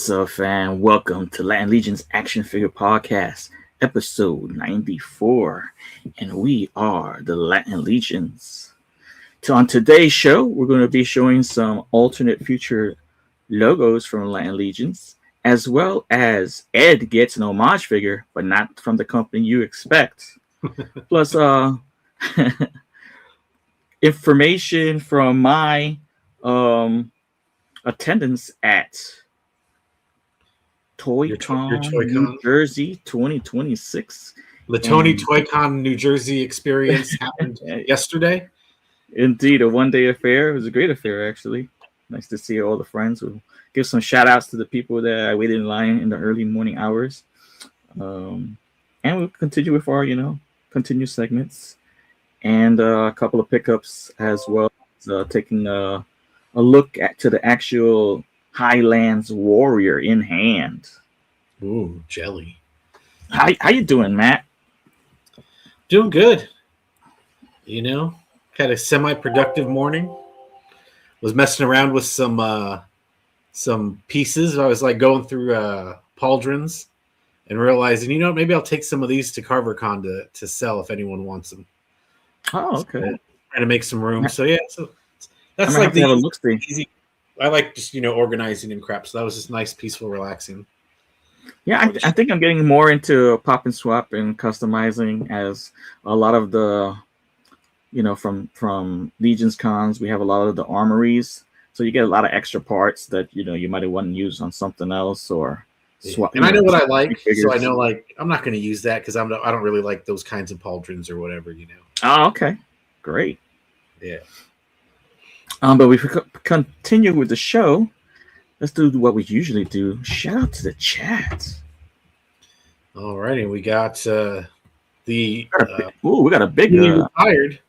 What's up, fam? Welcome to Latin Legion's Action Figure Podcast, episode 94. And we are the Latin Legions. So on today's show, we're going to be showing some alternate future logos from Latin Legions, as well as Ed gets an homage figure, but not from the company you expect. Plus, information from my attendance at ToyCon New Jersey 2026. The Tony ToyCon New Jersey experience happened yesterday. Indeed, a one-day affair. It was a great affair, actually. Nice to see all the friends. We'll give some shout-outs to the people that I waited in line in the early morning hours. And we'll continue with our, continued segments. And a couple of pickups as well. Taking a look to the actual Highlands Warrior in hand. Ooh, jelly. How you doing, Matt? Doing good. Had a semi-productive morning. Was messing around with some pieces. I was going through pauldrons and realizing, maybe I'll take some of these to CarverCon to sell if anyone wants them. Oh, okay. So, trying to make some room. So that's like the easy. I like just organizing and crap. So that was just nice, peaceful, relaxing. Yeah, I think I'm getting more into pop and swap and customizing, as a lot of the, from Legion's cons, we have a lot of the armories, so you get a lot of extra parts that you might want to use on something else or swap. And I know what I like, so I know I'm not going to use that because I don't really like those kinds of pauldrons or whatever. Oh, okay, great. Yeah. But we continue with the show. Let's do what we usually do. Shout out to the chat. All righty, we got we got a big retired.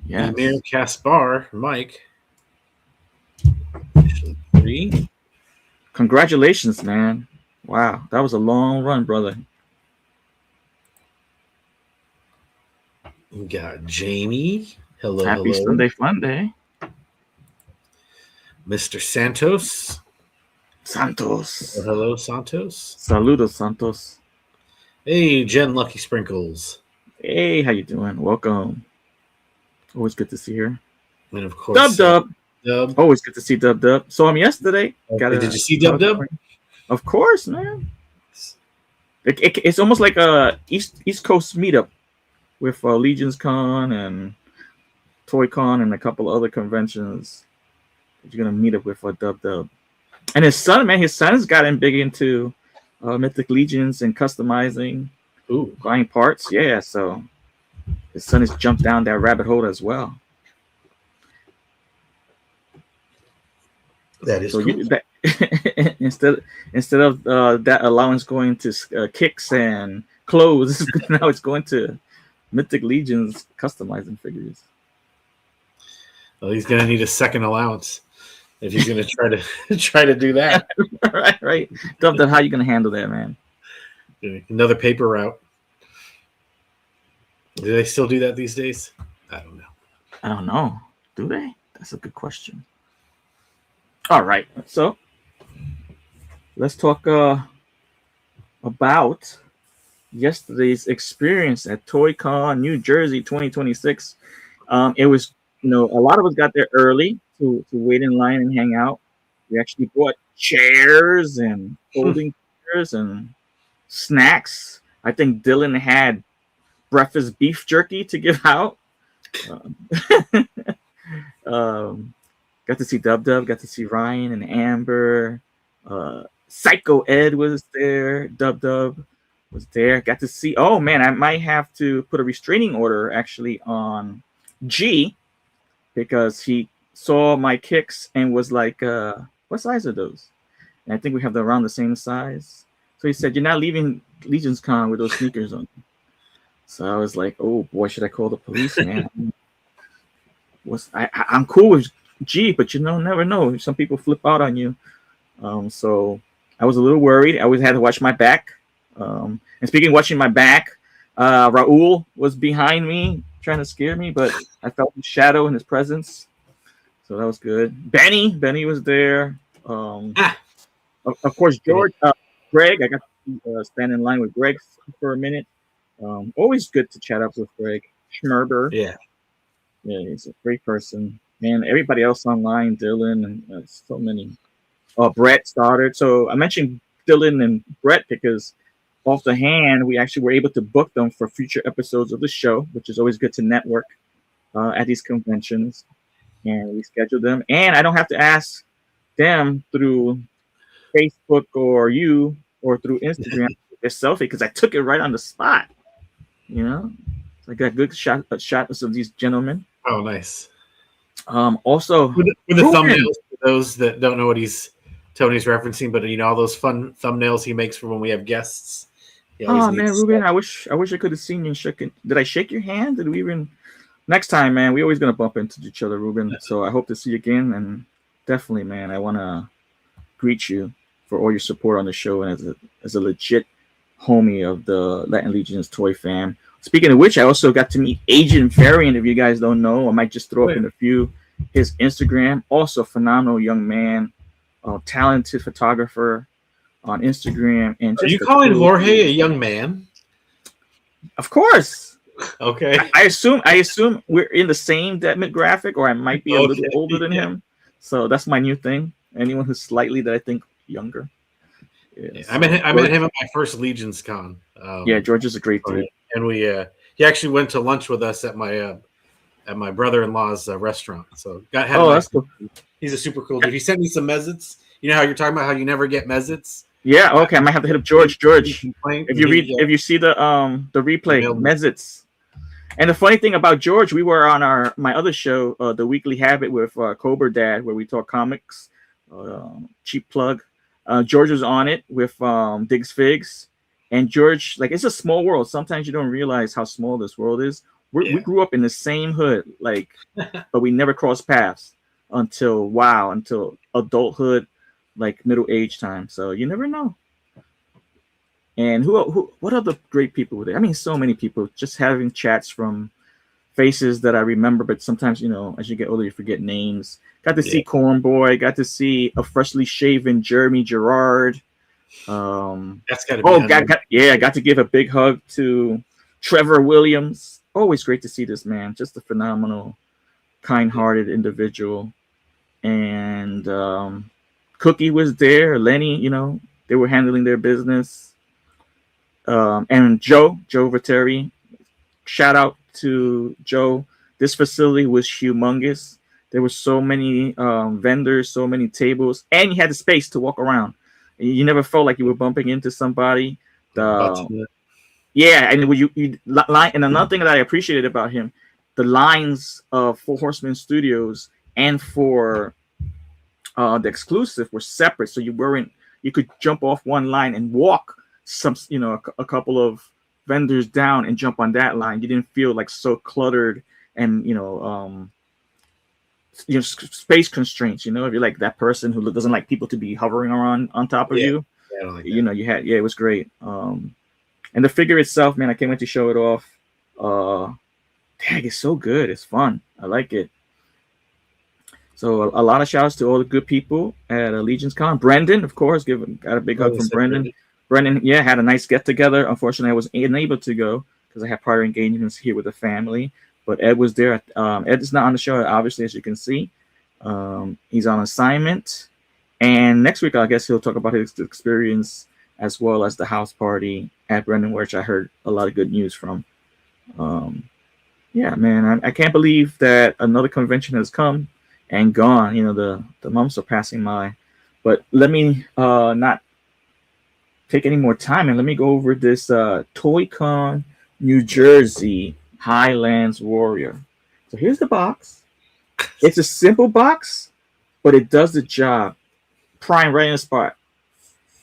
Yeah, Amir Kaspar, Mike. 3. Congratulations, man! Wow, that was a long run, brother. We got Jamie. Hello, Happy Sunday Fun Day. Mr. Santos. Hello, Santos. Saludos, Santos. Hey, Jen Lucky Sprinkles. Hey, how you doing? Welcome. Always good to see her. And of course, Dub. Always good to see Dub. Saw him yesterday. Did you see Dub? Of course, man. It's almost like a East Coast meetup with Legion's Con and ToyCon and a couple other conventions. You're gonna meet up with Dub. And his son's gotten big into Mythic Legions and customizing, buying parts. Yeah, so his son has jumped down that rabbit hole as well. That is cool. Instead of that allowance going to kicks and clothes, now it's going to Mythic Legions customizing figures. Well, he's gonna need a second allowance if he's gonna try to do that. right. Dub, how you gonna handle that, man? Another paper route. Do they still do that these days? I don't know. Do they? That's a good question. All right, so let's talk about yesterday's experience at ToyCon New Jersey 2026. It was, a lot of us got there early to wait in line and hang out. We actually bought chairs and folding chairs and snacks. I think Dylan had breakfast beef jerky to give out. Got to see Dub, got to see Ryan and Amber. Psycho Ed was there. Dub was there. Got to see. Oh man, I might have to put a restraining order actually on G, because he saw my kicks and was like, "What size are those?" And I think we have around the same size. So he said, "You're not leaving Legion's Con with those sneakers on." So I was like, "Oh boy, should I call the police, man?" I'm cool with G, but never know. Some people flip out on you. So I was a little worried. I always had to watch my back. And speaking of watching my back, Raul was behind me trying to scare me, but I felt his shadow in his presence. So that was good. Benny was there. Of course, George, Greg. I got to stand in line with Greg for a minute. Always good to chat up with Greg Schmerber. Yeah. Yeah, he's a great person. Man, everybody else online, Dylan, and so many. Brett started. So I mentioned Dylan and Brett because off the hand, we actually were able to book them for future episodes of the show, which is always good to network at these conventions. And we scheduled them. And I don't have to ask them through Facebook or you or through Instagram a selfie because I took it right on the spot. You know, I got a good shot of these gentlemen. Oh, nice. Also, with the thumbnails for those that don't know what Tony's referencing, but all those fun thumbnails he makes for when we have guests. Oh man, Ruben, I wish I could have seen you and shook it. Did I shake your hand? Did we even? Next time, man, we always gonna bump into each other, Ruben. So I hope to see you again, and definitely, man, I wanna greet you for all your support on the show and as a legit homie of the Latin Legions toy fam. Speaking of which, I also got to meet Agent Variant. If you guys don't know, I might just throw up in a few. His Instagram, also phenomenal young man, talented photographer on Instagram. And are you calling Jorge a young man? Of course. Okay. I assume we're in the same demographic, or I might be a little older than him. So that's my new thing. Anyone who's slightly that I think younger. Yeah, so I met him at my first Legions Con. George is a great dude. And he actually went to lunch with us at my brother-in-law's restaurant. So that's cool. He's a super cool dude. He sent me some mezzets. You know how you're talking about how you never get mezzets? Yeah, okay. I might have to hit up George. If you see the replay, mezzets. And the funny thing about George, we were on my other show, The Weekly Habit with Cobra Dad, where we talk comics. Cheap plug. George was on it with Diggs Figs. And George, like, it's a small world. Sometimes you don't realize how small this world is. We grew up in the same hood, like, but we never crossed paths until adulthood, like middle age time. So you never know. And what other great people were there? I mean, so many people. Just having chats from faces that I remember, but sometimes as you get older, you forget names. Got to see Corn Boy. Got to see a freshly shaven Jeremy Gerard. That's got to be. I got to give a big hug to Trevor Williams. Always great to see this man. Just a phenomenal, kind-hearted individual. And Cookie was there. Lenny, they were handling their business. And Joe Viteri. Shout out to Joe. This facility was humongous. There were so many vendors, so many tables, and you had the space to walk around. You never felt like you were bumping into somebody. And and another thing that I appreciated about him, the lines of Four Horsemen Studios and for the exclusive were separate, so you could jump off one line and walk a couple of vendors down and jump on that line. You didn't feel like so cluttered and space constraints. If you're like that person who doesn't like people to be hovering around on top of you, it was great. And the figure itself, man, I can't wait to show it off. It's so good. It's fun. I like it. So a lot of shout outs to all the good people at Legions Con. Brendan, of course, got a big hug from Brendan. Brendan, had a nice get together. Unfortunately, I wasn't unable to go because I had prior engagements here with the family. But Ed was there. Ed is not on the show, obviously, as you can see. He's on assignment. And next week, I guess he'll talk about his experience as well as the house party at Brendan, which I heard a lot of good news from. Man, I can't believe that another convention has come and gone. The months are passing by. But let me not take any more time, and let me go over this ToyCon New Jersey Highlands Warrior. So here's the box. It's a simple box, but it does the job. Prime right in the spot.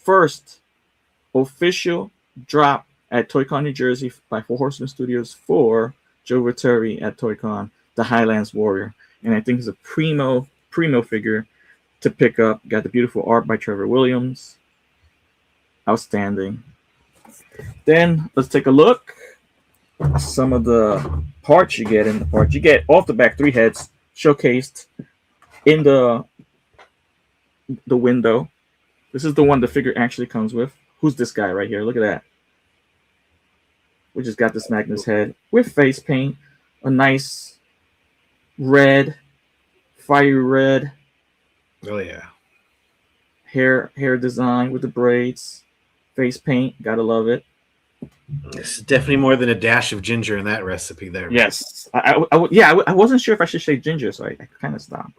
First official drop at ToyCon New Jersey by Four Horsemen Studios for Joe Viteri at ToyCon, the Highlands Warrior. And I think it's a primo figure to pick up. Got the beautiful art by Trevor Williams. Outstanding. Then let's take a look. Some of the parts you get in the part. You get off the back 3 heads showcased in the window. This is the one the figure actually comes with. Who's this guy right here? Look at that. We just got this Magnus head with face paint, a nice red, fiery red Oh yeah. hair design with the braids, face paint. Gotta love it. It's definitely more than a dash of ginger in that recipe there. Yes, I wasn't sure if I should say ginger, so I kind of stopped.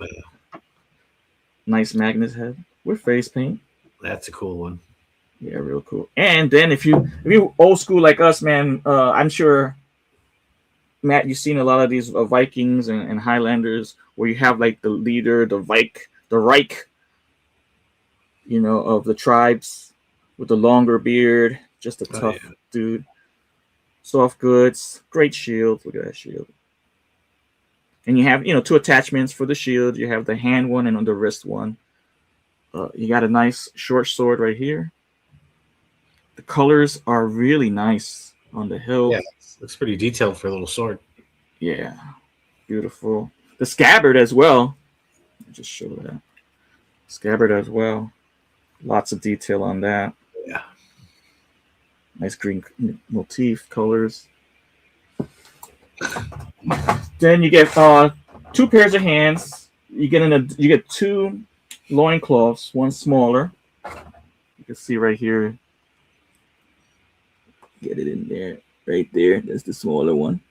Nice Magnus head with face paint. That's a cool one. Yeah, real cool. And then if you old school like us, man, I'm sure Matt, you've seen a lot of these Vikings and Highlanders where you have like the leader, the Reich, of the tribes with the longer beard, just a tough dude. Soft goods, great shield. Look at that shield. And you have, two attachments for the shield. You have the hand one and on the wrist one. You got a nice short sword right here. The colors are really nice on the hilt. Yeah, looks pretty detailed for a little sword. Yeah, beautiful. The scabbard as well. I'll just show that. Scabbard as well. Lots of detail on that. Yeah. Nice green motif colors. Then you get 2 pairs of hands. You get 2 loincloths, one smaller. You can see right here. Get it in there. Right there. That's the smaller one.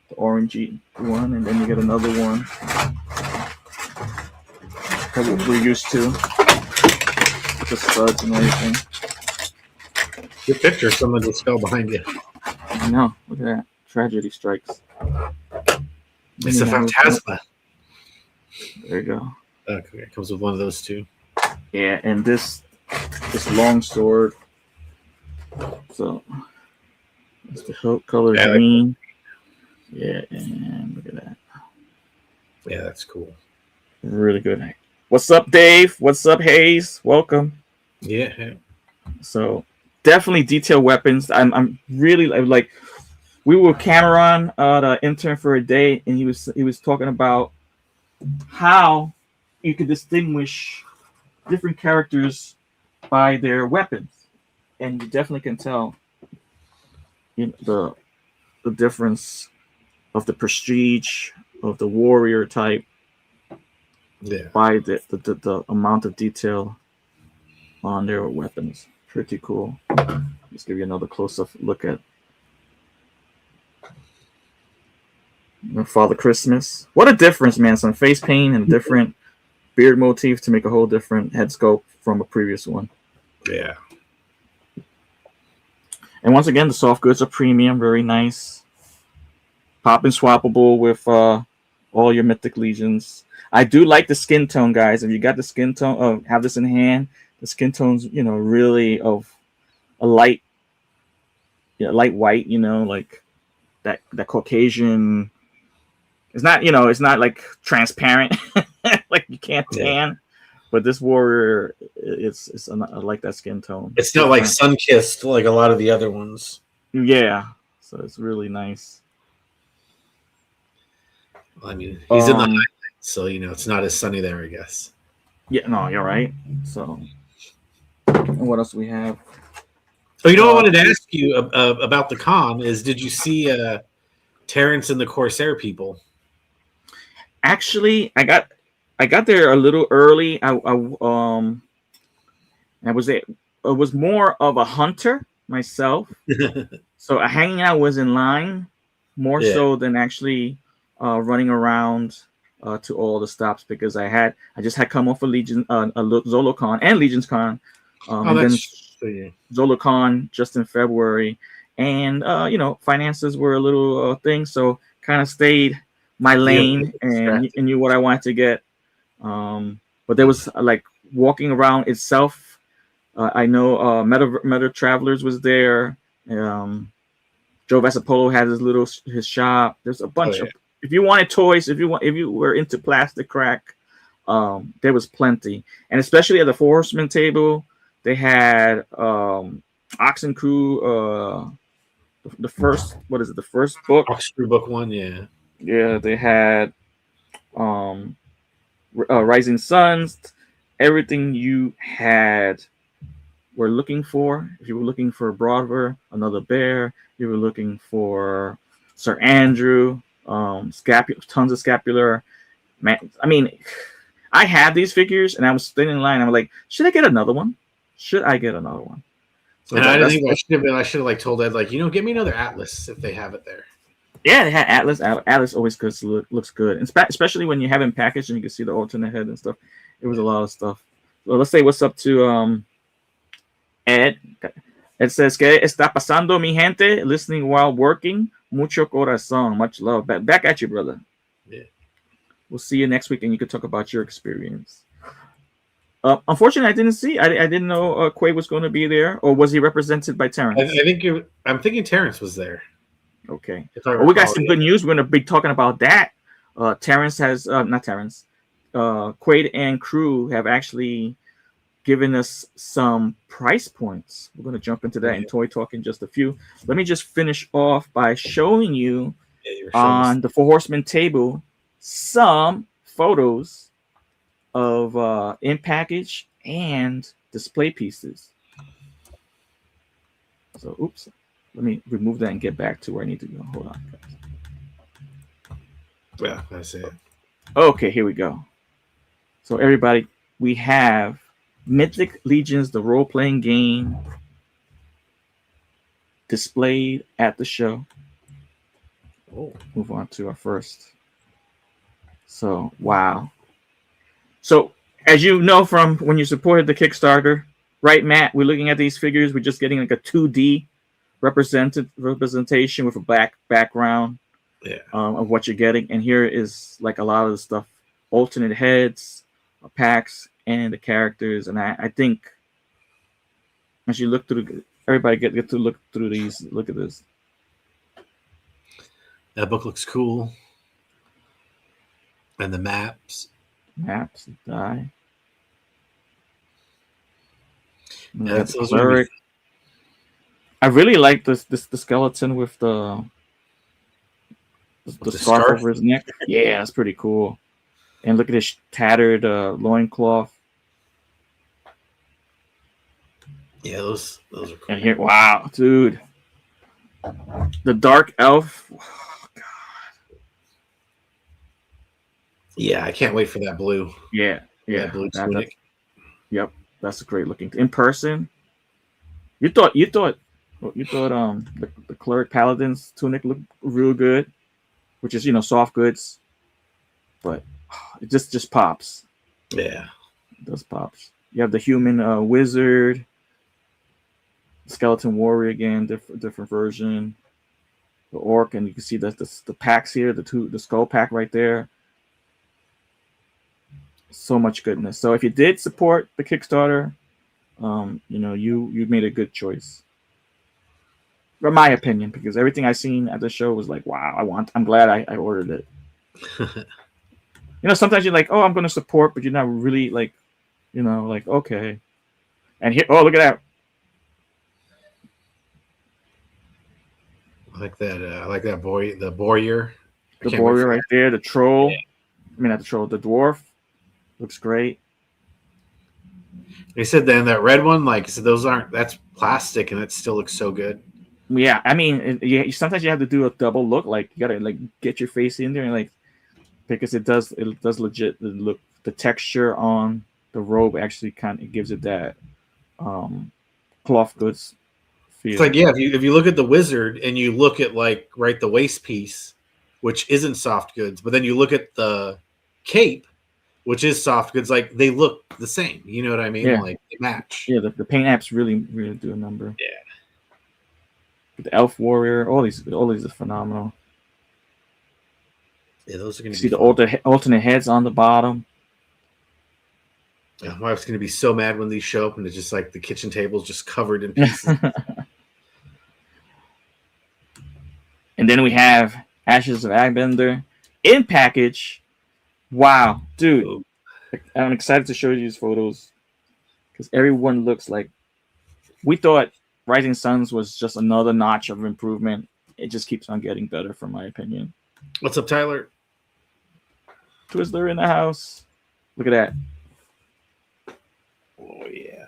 The orangey one. And then you get another one. That's what we're used to. With the studs and everything. Good picture. Someone just fell behind you. I know. Look at that. Tragedy strikes. It's a Phantasma. There you go. Okay, it comes with one of those too. Yeah, and this long sword. So it's the hilt color green. Yeah, and look at that. Yeah, that's cool. Really good. What's up, Dave? What's up, Hayes? Welcome. Yeah. So definitely detailed weapons. I'm really like, we were with Cameron, the intern for a day, and he was talking about how you could distinguish different characters by their weapons, and you definitely can tell the difference of the prestige of the warrior type by the amount of detail on their weapons. Pretty cool. Let's give you another close-up look at Father Christmas. What a difference, man. Some face paint and a different beard motif to make a whole different head sculpt from a previous one. Yeah. And once again, the soft goods are premium, very nice. Pop and swappable with all your Mythic Legions. I do like the skin tone, guys. If you got the skin tone, have this in hand, the skin tone's, really of a light white, like that Caucasian. It's not, it's not like transparent, like you can't tan. But this warrior, I like that skin tone. It's not like sun-kissed like a lot of the other ones. Yeah, so it's really nice. I mean, he's in the highlights, so it's not as sunny there, I guess. Yeah, no, you're right. So, and what else do we have? Oh, what I wanted to ask you about the con is, did you see Terrence and the Corsair people? Actually, I got there a little early. I was more of a hunter myself, so hanging out was in line more so than actually running around to all the stops, because I just had come off a ZoloCon and Legions Con, and then ZoloCon just in February, and finances were a little thing, so kind of stayed my lane and knew what I wanted to get. But there was like walking around itself. I know Meta Travelers was there. Joe Vasapolo had his shop. There's a bunch of. If you wanted toys, if you were into plastic crack, there was plenty. And especially at the Four Horsemen table, they had Oxen Crew. The first, what is it? The first book. Oxen Crew book 1, yeah. Yeah, they had Rising Suns, everything you had were looking for. If you were looking for Broadver, another bear, you were looking for Sir Andrew, tons of scapular. Man, I mean, I had these figures and I was standing in line. I'm like, should I get another one? Should I get another one? So And I didn't think I should have been. I should have like told Ed, like, get me another Atlas if they have it there. Yeah, they had Atlas. Atlas always looks good, and especially when you have it packaged and you can see the alternate head and stuff. It was a lot of stuff. So let's say what's up to Ed. It says, "Que está pasando, mi gente? Listening while working. Mucho corazón. Much love. Back at you, brother. Yeah. We'll see you next week, and you can talk about your experience." Unfortunately, I didn't see. I didn't know Quay was going to be there, or was he represented by Terrence? I'm thinking Terrence was there. Okay. Well, we got some good news. We're going to be talking about that. Terrence has not Terrence. Quaid and crew have actually given us some price points. We're going to jump into that in Toy Talk in just a few. Let me just finish off by showing you on the Four Horsemen table some photos of in package and display pieces. So, oops. Let me remove that and get back to where I need to go. Hold on, guys. Yeah, that's it. Okay, here we go. So, everybody, we have Mythic Legions, the role-playing game, displayed at the show. Oh. Move on to our first. So, wow. So, as you know from when you supported the Kickstarter, right, Matt? We're looking at these figures. We're just getting like a 2D representation with a black background of what you're getting. And here is like a lot of the stuff, alternate heads, packs, and the characters. And I think as you look through, everybody get to look through these. Look at this. That book looks cool. And the maps. Die. Yeah, I really like the skeleton with the scarf over his neck. Yeah, that's pretty cool. And look at his tattered loincloth. Yeah, those are cool. And here, wow, dude. The Dark Elf. Oh, God. Yeah, I can't wait for that blue. Yeah. Blue tunic. Yep, that's a great looking. In person, you thought the Cleric Paladin's tunic looked real good, which is soft goods, but it just pops. Yeah, it does pops. You have the human wizard, skeleton warrior again, different version, the orc, and you can see that the packs here, the skull pack right there. So much goodness. So if you did support the Kickstarter, you made a good choice. In my opinion, because everything I seen at the show was like, wow, I'm glad I ordered it. Sometimes you're like, oh, I'm going to support, but you're not really like, okay. And here, oh, look at that. I like that boy, the Boyer. The Boyer right there, the troll. Yeah. I mean, not the troll, the dwarf. Looks great. They said then that red one, that's plastic and it still looks so good. Yeah, I mean, sometimes you have to do a double look. Like you gotta get your face in there and because it does legit look. The texture on the robe actually kind of gives it that cloth goods feel. It's if you look at the wizard and you look at the waist piece, which isn't soft goods, but then you look at the cape, which is soft goods, they look the same. You know what I mean? Yeah. They match. Yeah, the paint apps really do a number. Yeah. The Elf Warrior, all these are phenomenal. Yeah, those are going to see the alternate heads on the bottom. Yeah, my wife's going to be so mad when these show up and it's just the kitchen table's just covered in pieces. And then we have Ashes of Agbender in package. Wow, dude. I'm excited to show you these photos because everyone looks like we thought Rising Suns was just another notch of improvement. It just keeps on getting better, from my opinion. What's up, Tyler? Twizzler in the house. Look at that. Oh yeah.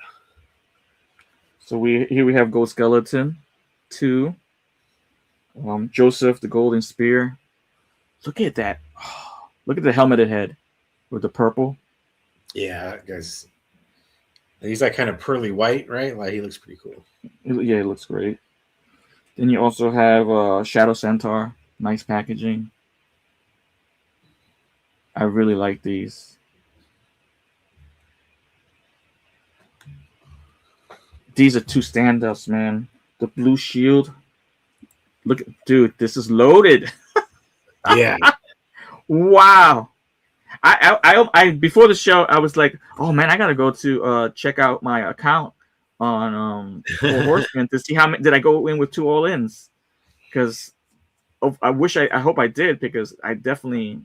So we have Gold Skeleton 2. Joseph the Golden Spear. Look at that. Look at the helmeted head with the purple. Yeah, that guy's. He's like kind of pearly white, right? Like he looks pretty cool. Yeah, it looks great. Then you also have Shadow Centaur. Nice packaging. I really like these. These are two standouts, man. The blue shield. Look, dude, this is loaded. Yeah. Wow. I before the show, I was like, oh man, I gotta go to check out my account on Four Horsemen to see how many did I go in with 2 all-ins, because I hope I did, because I definitely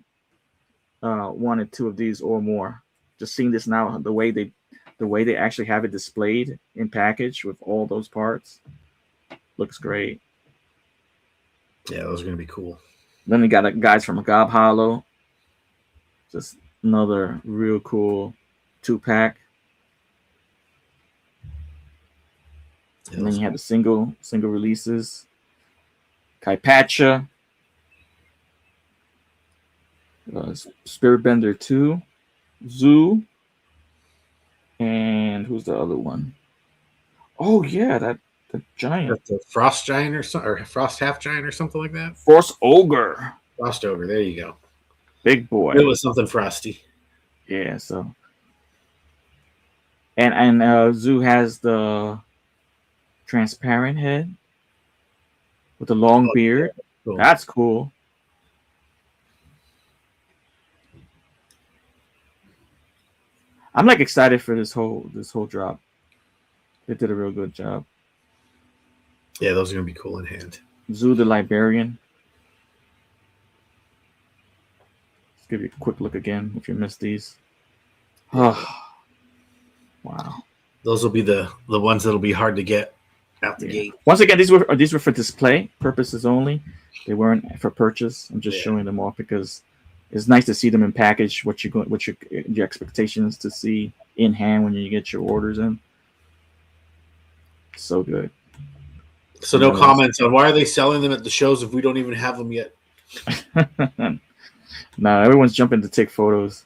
wanted 2 of these or more. Just seeing this now, the way they actually have it displayed in package with all those parts looks great. Yeah, those are gonna be cool. Then we got guys from Gob Hollow. Just another real cool 2-pack. And then you have the single releases. Kaipacha, Spirit Bender 2, Zoo, and who's the other one? Oh yeah, the giant. The Frost Giant or Frost Half Giant or something like that. Force Ogre. Frost Ogre. There you go. Big boy. It was something frosty. Yeah. So. And Zoo has the transparent head with the long beard. Yeah. Cool. That's cool. I'm like excited for this whole drop. They did a real good job. Yeah, those are gonna be cool in hand. Zoo the Librarian. Let's give you a quick look again if you missed these. Oh, wow. Those will be the ones that'll be hard to get out the gate. Once again, these were for display purposes only. They weren't for purchase. I'm just showing them off because it's nice to see them in package. What your expectations to see in hand when you get your orders in. So good. So no comments on why are they selling them at the shows if we don't even have them yet? Nah, everyone's jumping to take photos.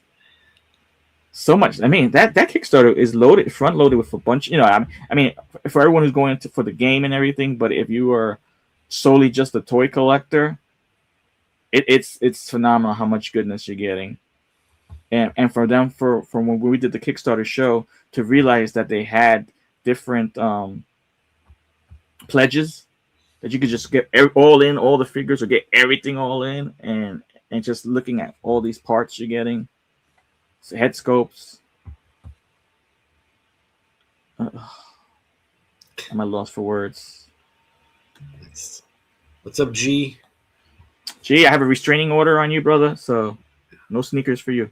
So much. I mean, that Kickstarter is loaded, front loaded with a bunch. I mean, for everyone who's going for the game and everything. But if you are solely just a toy collector, it's phenomenal how much goodness you're getting. And for them, from when we did the Kickstarter show, to realize that they had different pledges that you could just get all in, all the figures, or get everything all in, and just looking at all these parts you're getting. So head scopes. Am I lost for words? What's up, G? G, I have a restraining order on you, brother. So no sneakers for you.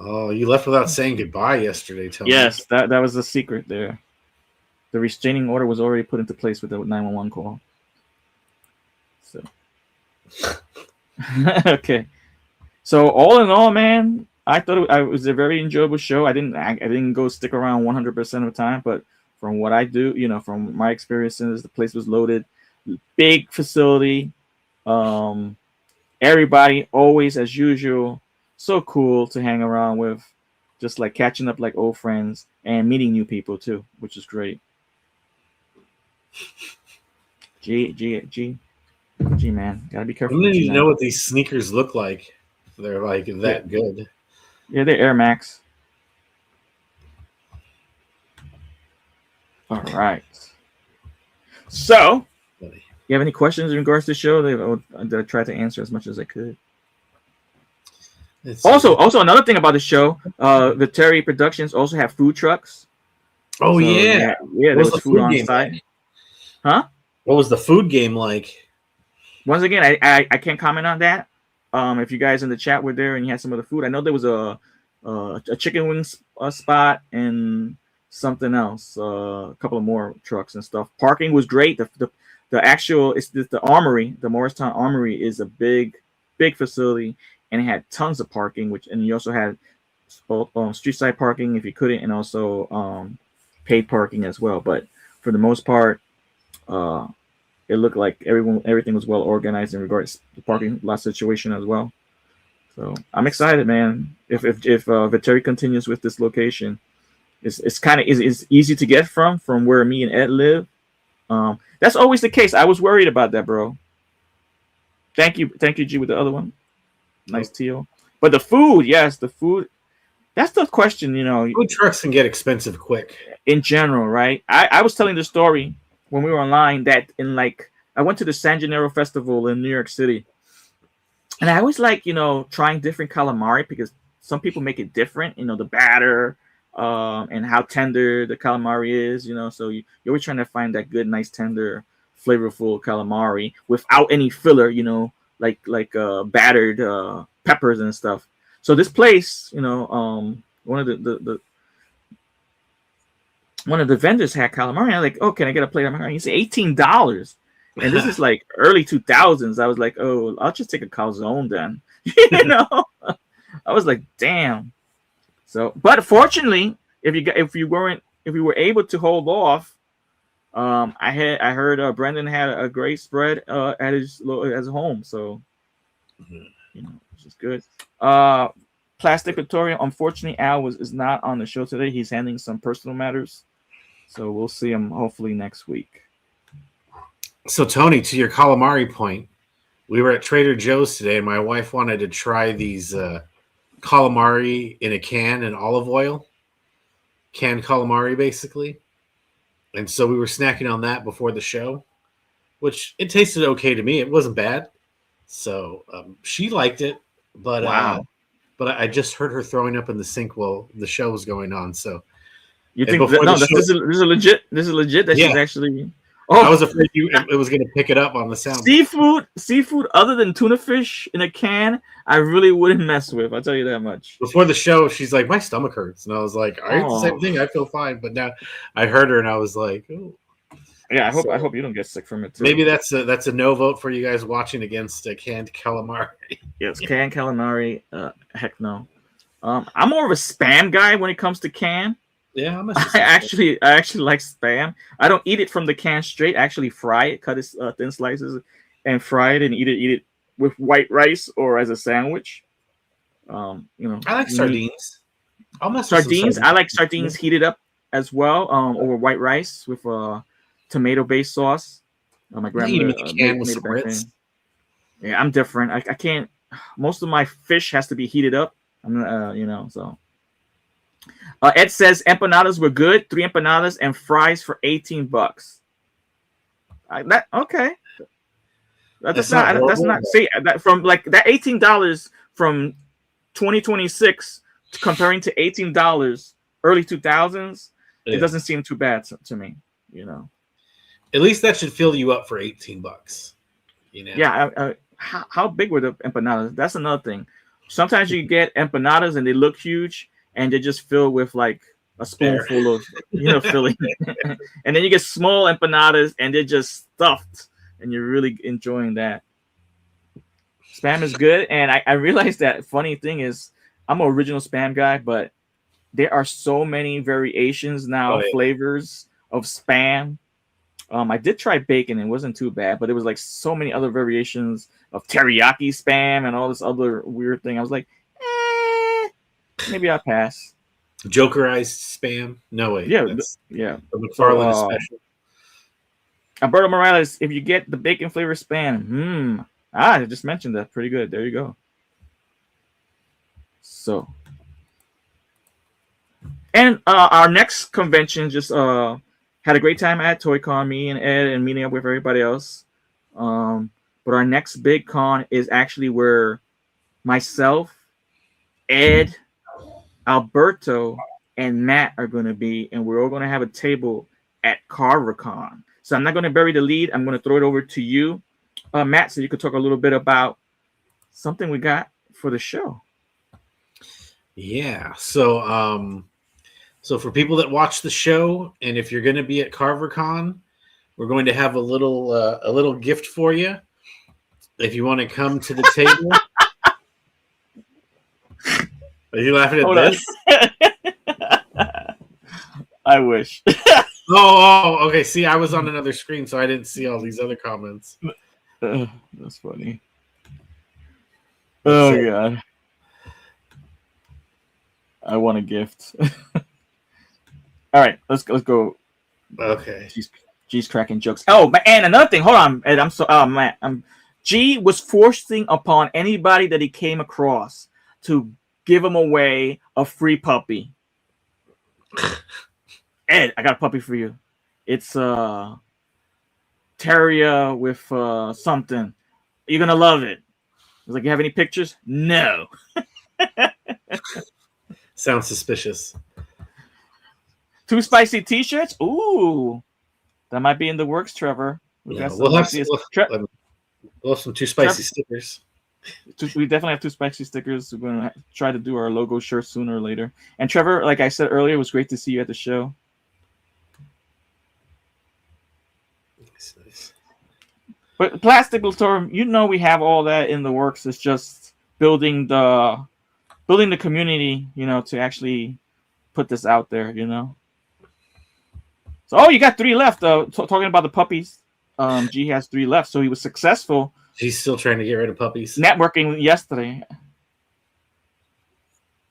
Oh, you left without saying goodbye yesterday. Yes, that was the secret there. The restraining order was already put into place with the 911 call. So okay. So all in all, man, I thought it was a very enjoyable show. I didn't go stick around 100% of the time, but from what I do, from my experiences, the place was loaded, big facility. Everybody always, as usual, so cool to hang around with, just like catching up like old friends and meeting new people too, which is great. G, man, gotta be careful. I don't even know what these sneakers look like. They're like that good. Yeah, they're Air Max. All right. So, you have any questions in regards to the show? Did I try to answer as much as I could? Also, another thing about the show, the Terry Productions also have food trucks. Oh, so, yeah. Yeah, there was food on site. Like? Huh? What was the food game like? Once again, I can't comment on that. If you guys in the chat were there and you had some of the food, I know there was a chicken wings spot and something else, a couple of more trucks and stuff. Parking was great. The actual the Armory, the Morristown Armory is a big facility, and it had tons of parking. And you also had street side parking if you couldn't, and also paid parking as well. But for the most part, uh, it looked like everything was well organized in regards to the parking lot situation as well. So I'm excited, man. If Viteri continues with this location, it's kind of it's easy to get from where me and Ed live. That's always the case. I was worried about that, bro. Thank you, G, with the other one. Nice teal. But the food, yes, the food. That's the question, Food trucks can get expensive quick. In general, right? I was telling the story when we were online that I went to the San Gennaro Festival in New York City, and I always like trying different calamari because some people make it different. The batter, and how tender the calamari is. So you're always trying to find that good, nice, tender, flavorful calamari without any filler. Like battered peppers and stuff. So this place, one of the vendors had calamari. I'm like, oh, can I get a plate of calamari? He said $18, and this is like early 2000s. I was like, oh, I'll just take a calzone then. I was like, damn. So, but fortunately, if you were able to hold off, I heard Brendan had a great spread at his home. So, which is good. Plastic Victoria. Unfortunately, Al is not on the show today. He's handling some personal matters, so we'll see him hopefully next week. So, Tony, to your calamari point, we were at Trader Joe's today, and my wife wanted to try these calamari in a can in olive oil, canned calamari, basically. And so we were snacking on that before the show, which it tasted okay to me. It wasn't bad. So she liked it, but wow. But I just heard her throwing up in the sink while the show was going on. So you think this is legit? This is legit that she's actually. Oh, I was afraid it was going to pick it up on the sound. Seafood other than tuna fish in a can, I really wouldn't mess with. I'll tell you that much. Before the show, she's like, my stomach hurts. And I was like, all right, the same thing. I feel fine. But now I heard her and I was like, oh. Yeah, I hope you don't get sick from it too. Maybe that's a no vote for you guys watching against canned calamari. Yes, canned calamari. Heck no. I'm more of a Spam guy when it comes to can. Yeah, I actually like Spam. I don't eat it from the can straight. I actually fry it, cut it thin slices, and fry it and eat it with white rice or as a sandwich. I like sardines. Sardines. I like sardines heated up as well, over white rice with tomato-based sauce. My grandmother made it back then. Yeah, I'm different. I can't. Most of my fish has to be heated up. So. Ed says empanadas were good. 3 empanadas and fries for $18. Okay. That's not see that from like that $18 from 2026 comparing to $18 early 2000s. Yeah. It doesn't seem too bad to me. At least that should fill you up for $18. Yeah. How big were the empanadas? That's another thing. Sometimes you get empanadas and they look huge. And they just fill with like a spoonful of filling, and then you get small empanadas and they're just stuffed, and you're really enjoying that. Spam is good, and I realized that funny thing is I'm an original Spam guy, but there are so many variations now, flavors of Spam. I did try bacon; it wasn't too bad, but it was like so many other variations of teriyaki Spam and all this other weird thing. I was like, maybe I'll pass. Jokerized Spam? No way. Yeah. The McFarland special. Alberto Morales, if you get the bacon flavor Spam, I just mentioned that. Pretty good. There you go. So. And our next convention just had a great time at ToyCon, me and Ed, and meeting up with everybody else. But our next big con is actually where myself, Ed, Alberto, and Matt are going to be, and we're all going to have a table at CarverCon. So I'm not going to bury the lead. I'm going to throw it over to you, Matt, so you could talk a little bit about something we got for the show. Yeah. So for people that watch the show, and if you're going to be at CarverCon, we're going to have a little gift for you. If you want to come to the table. Are you laughing at Hold on. this? I wish. Okay. See, I was on another screen, so I didn't see all these other comments. That's funny. Let's Oh see. god. I want a gift. All right, let's go. Okay. G's cracking jokes. Oh, and another thing. Hold on, Ed. I'm so. Oh man. G was forcing upon anybody that he came across to give him away a free puppy. Ed, I got a puppy for you. It's terrier with something. You're gonna love it. I was like, you have any pictures? No. Sounds suspicious. 2 spicy T-shirts. Ooh, that might be in the works, Trevor. We'll have some 2 spicy stickers. We definitely have 2 spicy stickers. We're going to try to do our logo shirt sooner or later. And Trevor, like I said earlier, it was great to see you at the show. Nice. But Plastic Latorum, we have all that in the works. It's just building the community, to actually put this out there, So, you got 3 left. Talking about the puppies, G has 3 left, so he was successful. He's still trying to get rid of puppies. Networking yesterday.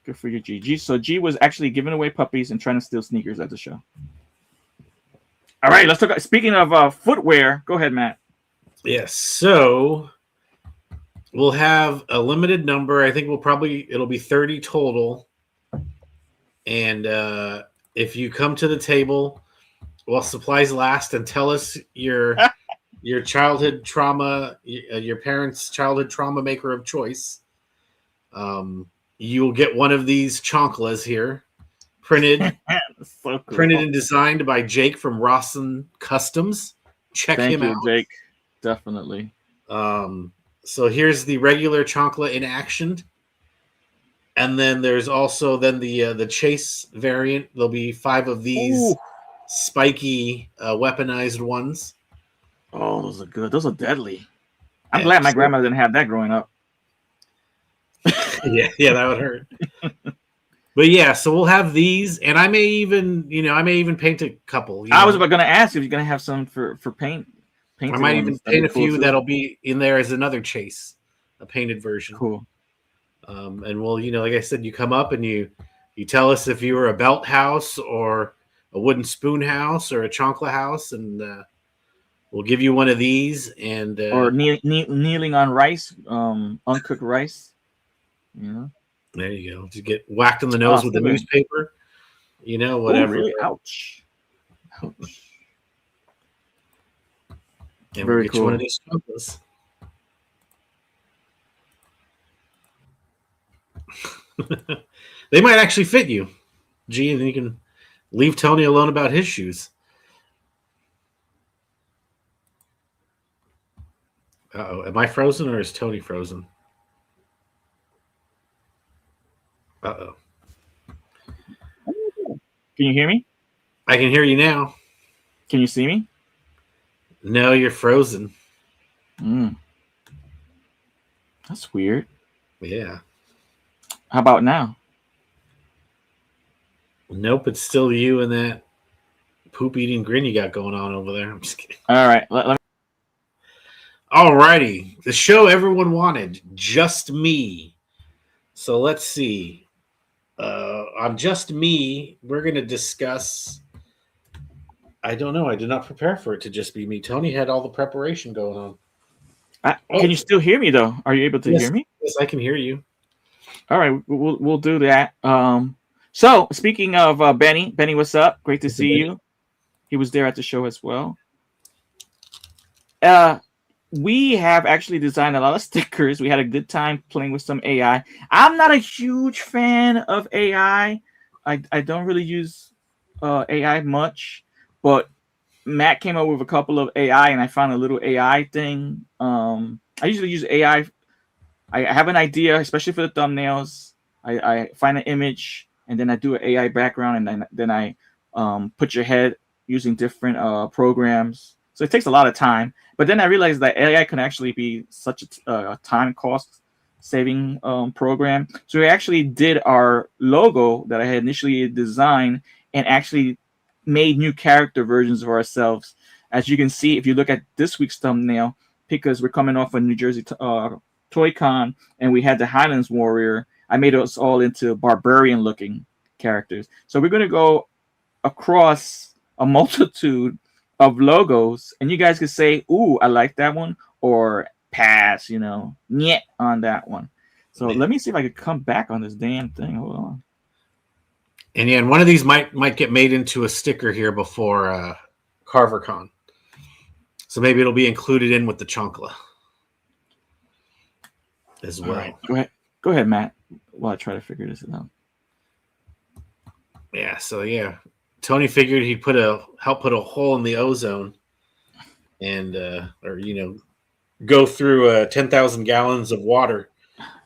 Good for you, G. So G was actually giving away puppies and trying to steal sneakers at the show. All right, let's talk. Speaking of footwear, go ahead, Matt. Yes, so we'll have a limited number. I think it'll be 30 total. And if you come to the table while supplies last and tell us your childhood trauma, your parents' childhood trauma maker of choice, you'll get one of these chanclas here, printed so cool. Printed and designed by Jake from Rawson Customs. Check him out, Jake. Definitely. So here's the regular chancla in action, and then there's also the chase variant. There'll be 5 of these spiky weaponized ones. Oh, those are good. Those are deadly. I'm glad my grandma didn't have that growing up. yeah, that would hurt. But yeah, so we'll have these, and I may even paint a couple. I was going to ask if you're going to have some for paint. I might even paint a few that'll be in there as another chase, a painted version. Cool. And we'll, like I said, you come up and you tell us if you were a belt house or a wooden spoon house or a chancla house, and we'll give you one of these. And or kneeling on rice, uncooked rice. There you go. Just get whacked in the nose with the newspaper. Whatever. Ooh, really? Ouch. And we'll get you one of these chanclas. They might actually fit you. Gee, and then you can leave Tony alone about his shoes. Uh-oh. Am I frozen or is Tony frozen? Uh-oh. Can you hear me? I can hear you now. Can you see me? No, you're frozen. That's weird. Yeah. How about now? Nope, it's still you and that poop-eating grin you got going on over there. I'm just kidding. All right. Let me... All righty. The show everyone wanted. Just Me. So let's see. On Just Me, we're going to discuss... I don't know. I did not prepare for it to just be me. Tony had all the preparation going on. Can you still hear me, though? Are you able to hear me? Yes, I can hear you. All right. We'll do that. So, speaking of Benny, what's up? Great to see you. He was there at the show as well. We have actually designed a lot of stickers. We had a good time playing with some AI. I'm not a huge fan of AI. I don't really use AI much, but Matt came up with a couple of AI, and I found a little AI thing. I usually use AI. I have an idea, especially for the thumbnails. I find an image, and then I do an AI background, and then I put your head using different programs. So it takes a lot of time. But then I realized that AI can actually be such a time cost saving program. So we actually did our logo that I had initially designed and actually made new character versions of ourselves. As you can see, if you look at this week's thumbnail, because we're coming off a New Jersey Toy Con and we had the Highlands Warrior, I made us all into barbarian looking characters. So we're going to go across a multitude of logos, and you guys could say, "Ooh, I like that one," or pass, "Nyeh" on that one. So let me see if I could come back on this damn thing. Hold on. And yeah, and one of these might get made into a sticker here before CarverCon. So maybe it'll be included in with the Chonkla as well. All right. Go ahead, Matt, while I try to figure this out. Yeah, so yeah. Tony figured he'd help put a hole in the ozone and go through 10,000 gallons of water.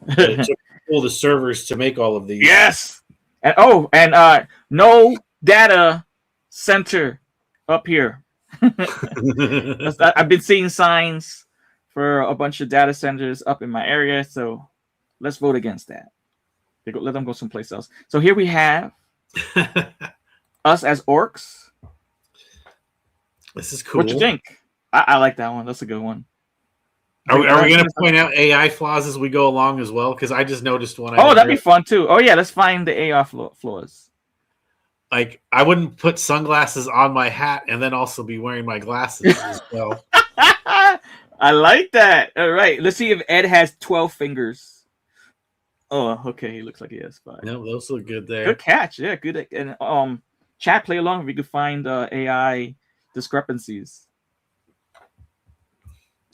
But it took all the servers to make all of these. Yes. And no data center up here. I've been seeing signs for a bunch of data centers up in my area, so let's vote against that. Let them go someplace else. So here we have us as orcs. This is cool. What you think? I like that one. That's a good one. Are we going to point out AI flaws as we go along as well? Because I just noticed one. That'd be fun too. Oh yeah, let's find the AI flaws. Like, I wouldn't put sunglasses on my hat and then also be wearing my glasses as well. I like that. All right, let's see if Ed has 12 fingers. Oh, okay. He looks like he has 5. No, those look good there. Good catch. Yeah, good. And chat, play along if we could find AI discrepancies.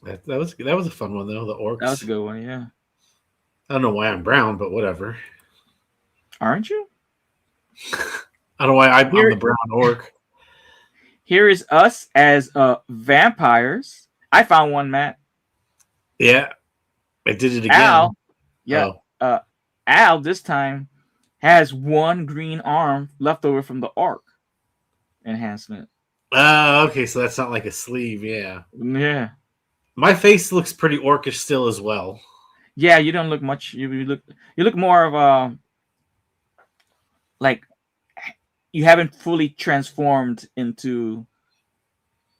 That was a fun one though. The orcs. That was a good one. Yeah. I don't know why I'm brown, but whatever. Aren't you? I don't know why I'm the brown orc. Here is us as vampires. I found one, Matt. Yeah, I did it again. Al, yeah. Oh. Al this time has one green arm left over from the orc enhancement. Okay, so that's not like a sleeve. Yeah. Yeah. My face looks pretty orcish still as well. Yeah, you don't look much. You look more of like you haven't fully transformed into,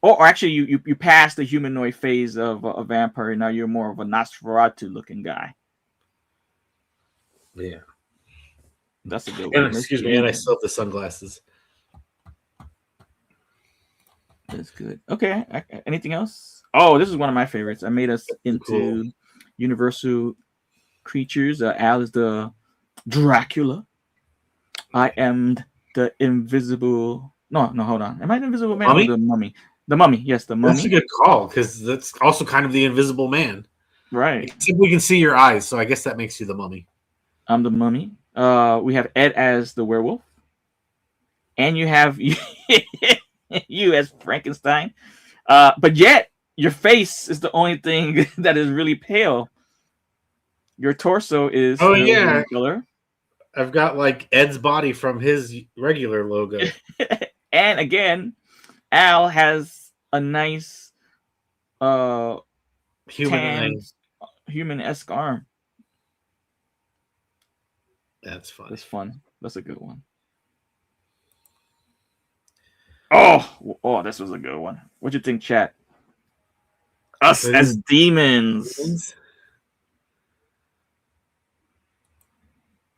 or actually you passed the humanoid phase of a vampire. Now you're more of a Nosferatu looking guy. Yeah, that's a good one. Excuse me, and I still have the sunglasses. That's good. Okay, anything else? Oh, this is one of my favorites. I made us into universal creatures. Al is the Dracula. I am the invisible. No, hold on. Am I the invisible man or the mummy? The mummy. Yes, the mummy. That's a good call because that's also kind of the invisible man. Right. Except we can see your eyes, so I guess that makes you the mummy. I'm the mummy. We have Ed as the werewolf, and you have you as Frankenstein. But yet your face is the only thing that is really pale. Your torso is color. I've got like Ed's body from his regular logo. And again, Al has a nice human-esque arm. That's fun. That's fun. That's a good one. Oh, this was a good one. What'd you think, chat? Us as demons.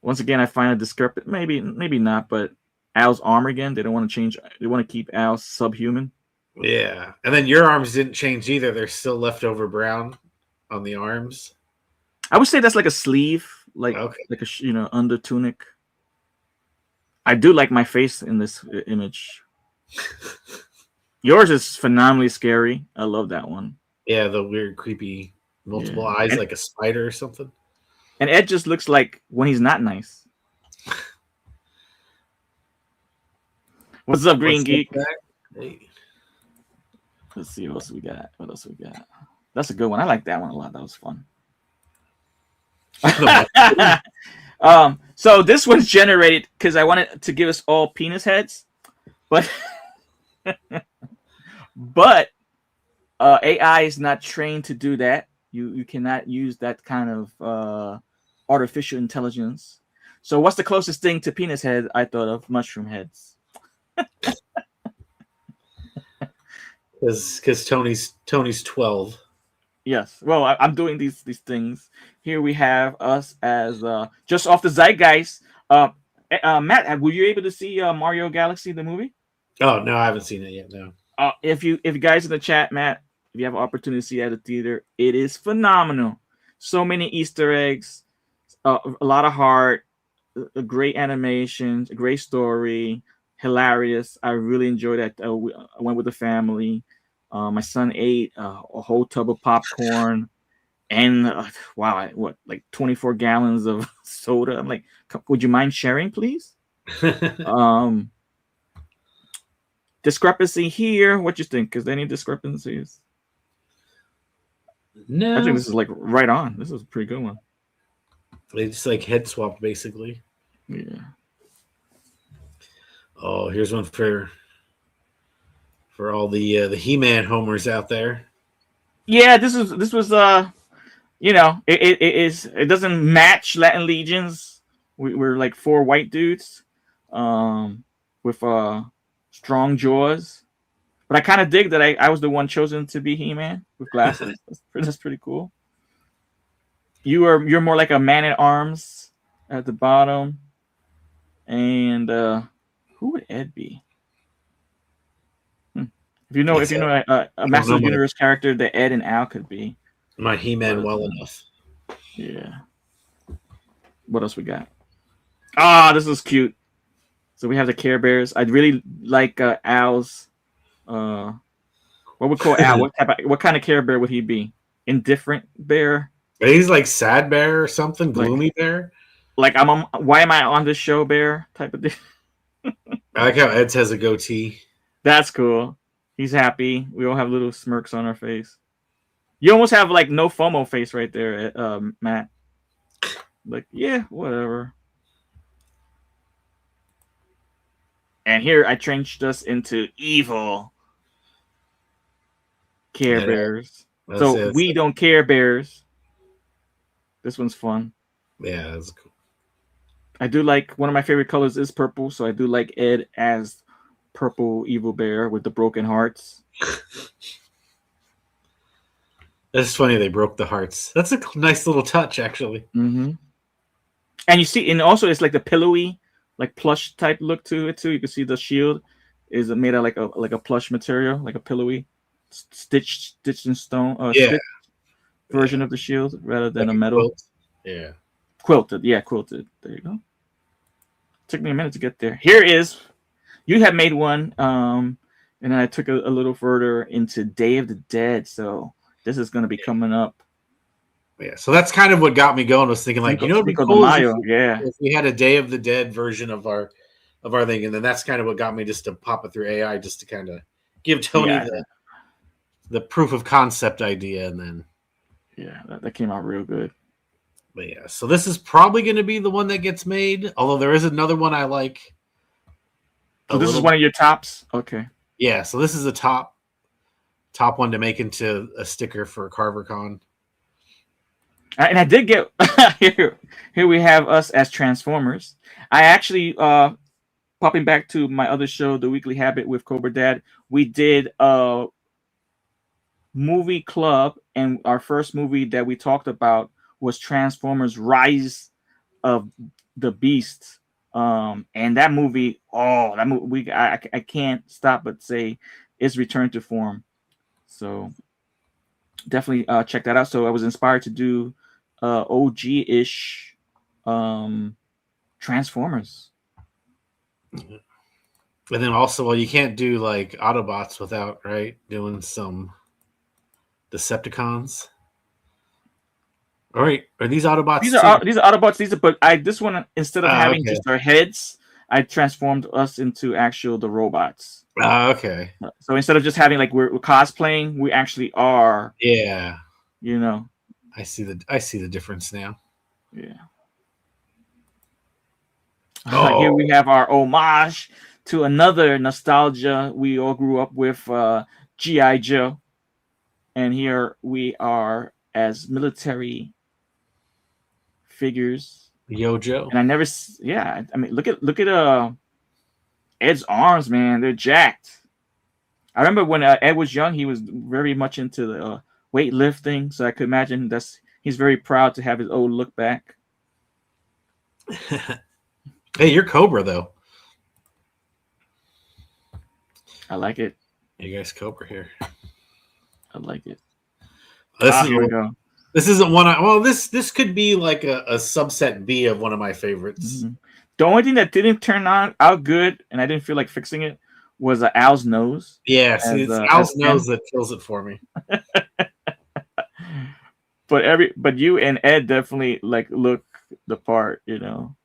Once again, I find a discrepancy. Maybe not, but Al's arm again. They don't want to change. They want to keep Al subhuman. Yeah, and then your arms didn't change either. They're still leftover brown on the arms. I would say that's like a sleeve, like a under tunic. I do like my face in this image. Yours is phenomenally scary. I love that one. Yeah, the weird, creepy, multiple eyes, like a spider or something. And Ed just looks like when he's not nice. What's up, Green Geek? Hey. Let's see what else we got. That's a good one. I like that one a lot. That was fun. So this one's generated because I wanted to give us all penis heads, but AI is not trained to do that. You cannot use that kind of artificial intelligence. So what's the closest thing to penis head I thought of? Mushroom heads. Because Tony's 12. Yes. Well, I'm doing these things. Here we have us as just off the zeitgeist. Matt, were you able to see Mario Galaxy the movie? Oh no, I haven't seen it yet. No. If you guys in the chat, Matt, if you have an opportunity to see it at the theater, it is phenomenal. So many Easter eggs, a lot of heart, a great animation, a great story, hilarious. I really enjoyed that. I went with the family. My son ate a whole tub of popcorn and wow, what, like 24 gallons of soda. I'm like, would you mind sharing, please? Discrepancy here. What you think? Is there any discrepancies? No. I think this is like right on. This is a pretty good one. They just like head swapped basically. Yeah. Oh, here's one for all the He-Man homers out there. Yeah, this was you know, it doesn't match Latin Legions. We're like 4 white dudes with strong jaws. But I kind of dig that I was the one chosen to be He-Man with glasses. That's pretty cool. You're more like a man-at-arms at the bottom. And who would Ed be? If you know a Master of the Universe character that Ed and Al could be. My He-Man well enough. Yeah. What else we got? Ah, this is cute. So we have the Care Bears. I'd really like Al's. What would call Al? What kind of Care Bear would he be? Indifferent bear? He's like sad bear or something. Gloomy bear. Like why am I on this show bear type of thing? I like how Ed's has a goatee. That's cool. He's happy. We all have little smirks on our face. You almost have like no FOMO face right there, Matt. Like, yeah, whatever. And here I changed us into evil Care Bears. So we don't care bears. This one's fun. Yeah, that's cool. I do like, one of my favorite colors is purple, so I do like Ed as purple evil bear with the broken hearts. That's funny. They broke the hearts. That's a nice little touch, actually. Mm-hmm. And you see, and also it's like the pillowy, like plush type look to it too. You can see the shield is made of like a plush material, like a pillowy, stitched in stone. Stitched version of the shield rather than like a metal. Quilt. Yeah. Quilted. Yeah, quilted. There you go. Took me a minute to get there. Here is. You have made one, and then I took a little further into Day of the Dead. So this is going to be coming up. Yeah, so that's kind of what got me going. I was thinking, like, it'd be cool if we had a Day of the Dead version of our thing, and then that's kind of what got me just to pop it through AI, just to kind of give Tony the proof of concept idea, and then that came out real good. But yeah, so this is probably going to be the one that gets made. Although there is another one I like. So this is one of your tops? Okay. Yeah, so this is a top one to make into a sticker for CarverCon. And I did get here we have us as Transformers. I actually popping back to my other show, The Weekly Habit with Cobra Dad, we did a movie club, and our first movie that we talked about was Transformers Rise of the Beast. And that movie, I can't stop but say it's returned to form. So definitely check that out. So I was inspired to do OG-ish Transformers. And then also, well, you can't do like Autobots without doing some Decepticons. All right, are these Autobots? These are Autobots. But this one, instead of having just their heads, I transformed us into the robots. Okay. So instead of just having like we're cosplaying, we actually are. Yeah. You know. I see the difference now. Yeah. Here we have our homage to another nostalgia we all grew up with, G.I. Joe. And here we are as military figures, Yojo. and I never. Yeah, I mean, look at Ed's arms, man. They're jacked. I remember when Ed was young, he was very much into the weightlifting, so I could imagine he's very proud to have his old look back. Hey, you're Cobra though. I like it. You guys Cobra here. I like it. Here we go. This isn't one. This could be like a subset B of one of my favorites. Mm-hmm. The only thing that didn't turn out good, and I didn't feel like fixing it, was Al's nose. Yeah, see, it's Al's nose that kills it for me. But you and Ed definitely like look the part, you know.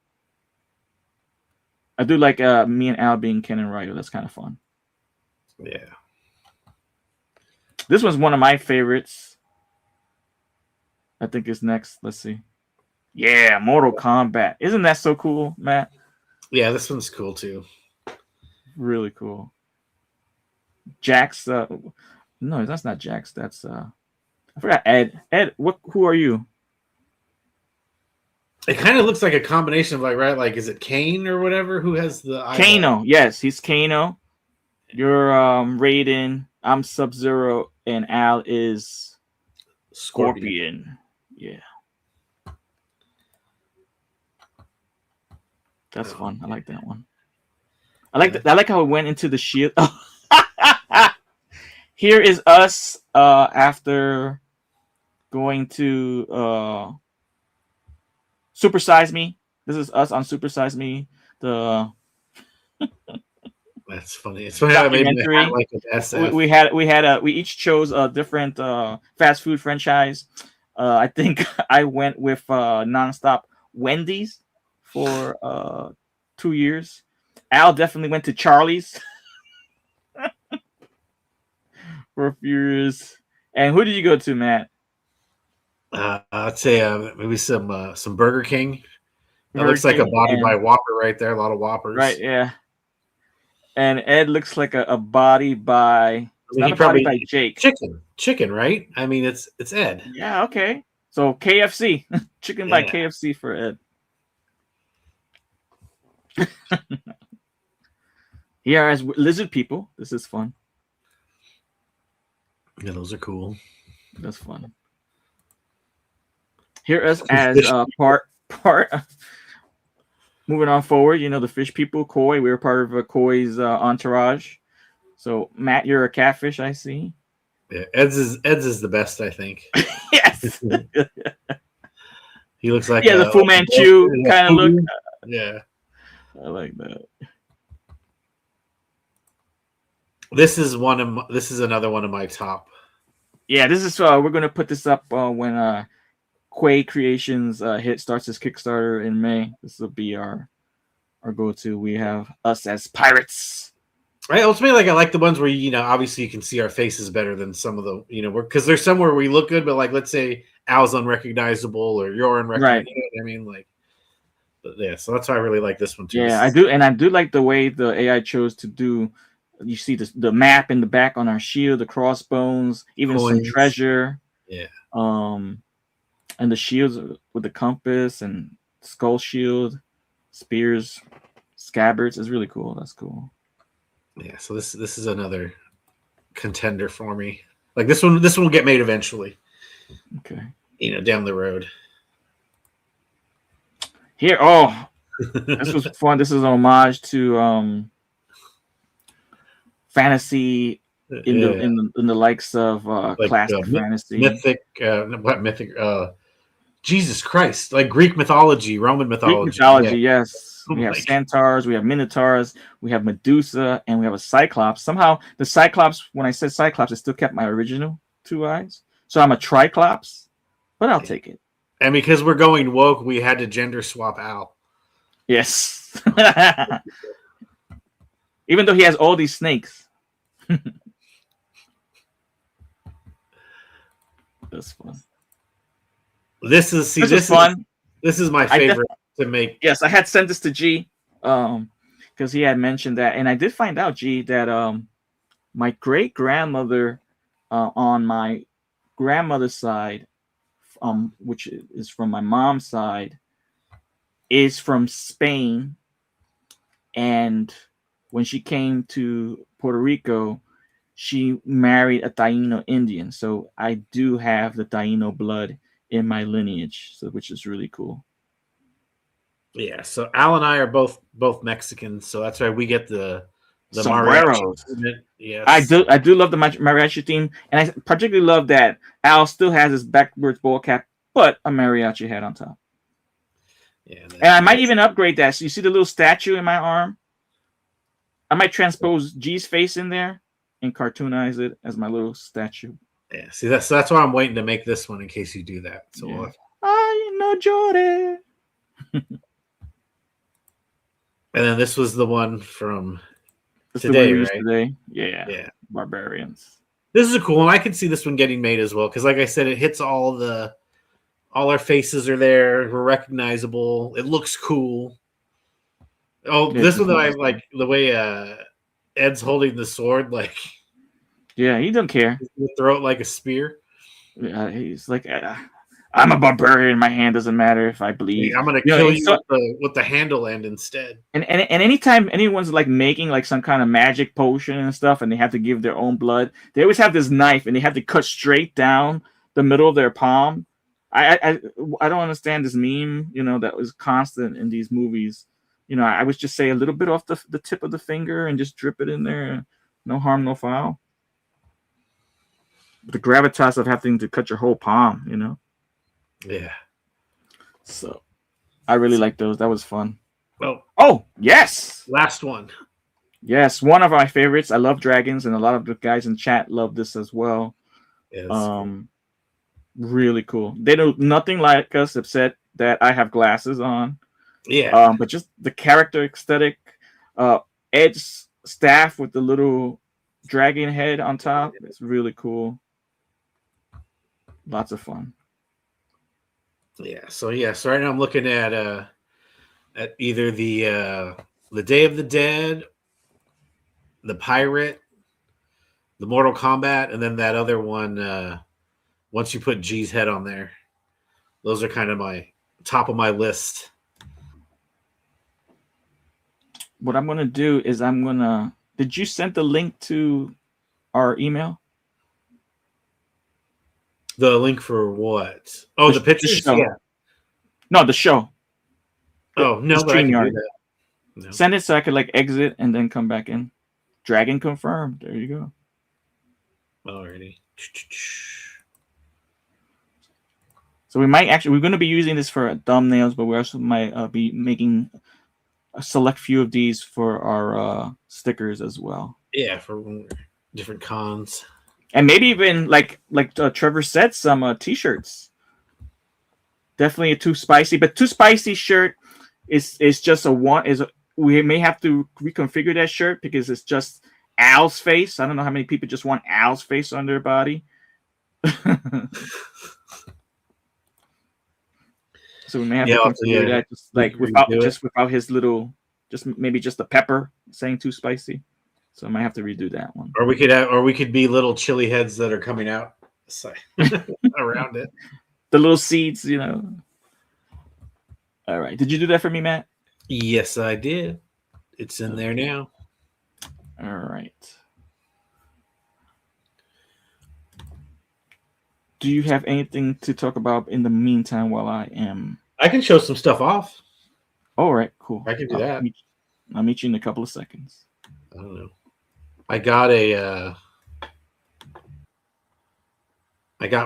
I do like me and Al being Ken and Ryu. That's kind of fun. Yeah. This was one of my favorites. I think it's next. Let's see. Yeah, Mortal Kombat. Isn't that so cool, Matt? Yeah, this one's cool too. Really cool. Jax. No, that's not Jax. That's I forgot Ed. Ed, who are you? It kind of looks like a combination of like is it Kane or whatever? Who has the Kano? Yes, he's Kano. You're Raiden. I'm Sub-Zero, and Al is Scorpion. Yeah. That's fun. I like that one. I like how it went into the shield. Here is us after going to Super Size Me. This is us on Super Size Me. That's funny. It's funny how maybe like an SF. We each chose a different fast food franchise. I think I went with nonstop Wendy's for 2 years. Al definitely went to Charlie's for a few years. And who did you go to, Matt? I'd say maybe some Burger King. That looks like a body by Whopper right there. A lot of Whoppers. Right, yeah. And Ed looks like a body by by Jake. Chicken, right? I mean, it's Ed. Yeah, okay. So KFC, chicken by KFC for Ed. Here as lizard people. This is fun. Yeah, those are cool. That's fun. Here as part. Moving on forward, you know, the fish people, Koi. We were part of Koi's entourage. So Matt, you're a catfish, I see. Yeah, Ed's is the best, I think. Yes. He looks like the Fu Manchu kind of look. Yeah. I like that. This is another one of my top. Yeah, this is we're gonna put this up when Quay Creations starts his Kickstarter in May. This will be our go-to. We have us as pirates. Right, ultimately, I like the ones where obviously you can see our faces better than some of the because there's some where we look good, but let's say Al's unrecognizable or you're unrecognizable. Right. You know what I mean? But yeah, so that's why I really like this one too. Yeah, I do, and I do like the way the AI chose to do. You see the map in the back on our shield, the crossbones, even some treasure. Yeah. And the shields with the compass and skull shield, spears, scabbards is really cool. That's cool. Yeah, so this is another contender for me. This one will get made eventually. Okay. Down the road. Here, this was fun. This is an homage to fantasy in the likes of classic fantasy, mythic. Jesus Christ, like Greek mythology, Roman mythology. Greek mythology, yes. We have centaurs, we have minotaurs, we have Medusa, and we have a Cyclops. Somehow, the Cyclops, when I said Cyclops, I still kept my original 2 eyes. So I'm a Triclops, but I'll take it. And because we're going woke, we had to gender swap Al. Yes. Even though he has all these snakes. That's fun. This is fun. This is my favorite to make. Yes, I had sent this to G, because he had mentioned that, and I did find out, G, that my great grandmother, on my grandmother's side, which is from my mom's side, is from Spain, and when she came to Puerto Rico, she married a Taino Indian. So I do have the Taino blood in my lineage, so which is really cool. Yeah, so Al and I are both Mexicans, so that's why we get the Sombreros. mariachi. Yes, I do love the mariachi theme, and I particularly love that Al still has his backwards bowl cap, but a mariachi hat on top. Yeah, and I might even upgrade that. So you see the little statue in my arm? I might transpose G's face in there and cartoonize it as my little statue. Yeah, see that's why I'm waiting to make this one in case you do that. So yeah. Ay, no llore. And then this was the one from today, right? Today. Yeah. Barbarians. This is a cool one. I can see this one getting made as well because, like I said, it hits all our faces are there. We're recognizable. It looks cool. Oh, this one that I like the way Ed's holding the sword, like. Yeah, he don't care. Throw it like a spear. He's like, I'm a barbarian. My hand doesn't matter if I bleed. I'm gonna kill you with the handle end instead. And anytime anyone's like making like some kind of magic potion and stuff, and they have to give their own blood, they always have this knife, and they have to cut straight down the middle of their palm. I don't understand this meme, that was constant in these movies. I would just say a little bit off the tip of the finger and just drip it in there. No harm, no foul. The gravitas of having to cut your whole palm, Yeah. So I really like those. That was fun. Oh, yes. Last one. Yes, one of my favorites. I love dragons, and a lot of the guys in chat love this as well. Yes. Really cool. They do nothing like us except that I have glasses on. Yeah. But just the character aesthetic, Ed's staff with the little dragon head on top. It's really cool. Lots of fun. Yeah. So right now I'm looking at either the Day of the Dead, the Pirate, the Mortal Kombat, and then that other one. Once you put G's head on there, those are kind of my top of my list. What I'm gonna do is Did you send the link to our email? The link for what? Oh, the pictures? The yeah. No, the show. Oh, no, but I can do that. No. Send it so I could exit and then come back in. Dragon confirmed. There you go. Alrighty. So we're going to be using this for thumbnails, but we also might be making a select few of these for our stickers as well. Yeah, for different cons. And maybe even like Trevor said, some t-shirts. Definitely a Too Spicy, but Too Spicy shirt is just we may have to reconfigure that shirt because it's just Al's face. I don't know how many people just want Al's face on their body. So we may have to configure that without his little, maybe just a pepper saying Too Spicy. So I might have to redo that one. Or we could be little chili heads that are coming out around it. The little seeds, All right. Did you do that for me, Matt? Yes, I did. It's in there now. All right. Do you have anything to talk about in the meantime while I can show some stuff off. All right, cool. I can do that. I'll meet you in a couple of seconds. I don't know. I got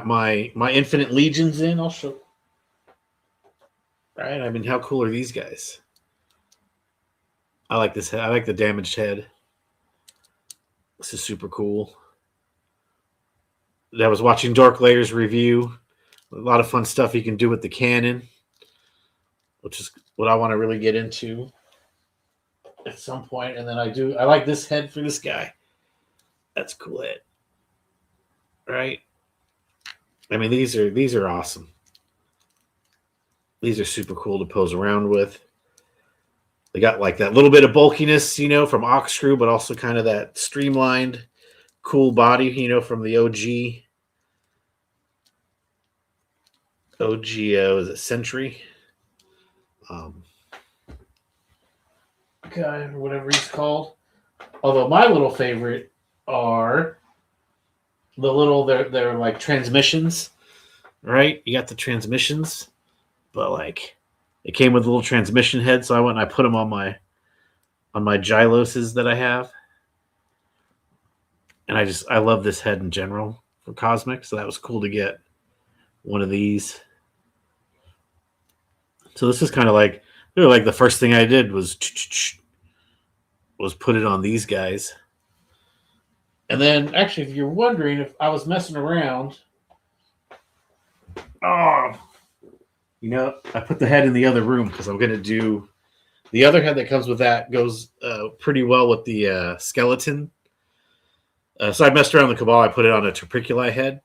my Infinite Legions in. I'll show. All right. I mean, how cool are these guys? I like this head. I like the damaged head. This is super cool. I was watching Dark Layers review. A lot of fun stuff you can do with the cannon, which is what I want to really get into at some point. And then I like this head for this guy. That's a cool head. Right? I mean, these are awesome. These are super cool to pose around with. They got that little bit of bulkiness, from Oxcrew, but also kind of that streamlined, cool body, from the OG. OGO, is it Century? Um, Guy or whatever he's called. Although my little favorite are they're like transmissions, right? You got the transmissions, but like it came with a little transmission head, so I went and I put them on my Gyloses that I have, and I love this head in general for Cosmic, so that was cool to get one of these. So this is kind of like the first thing I did was put it on these guys. And then, actually, if you're wondering if I was messing around, I put the head in the other room because I'm going to do the other head that comes with that goes pretty well with the skeleton. So I messed around with the Cabal. I put it on a Torpiculi head.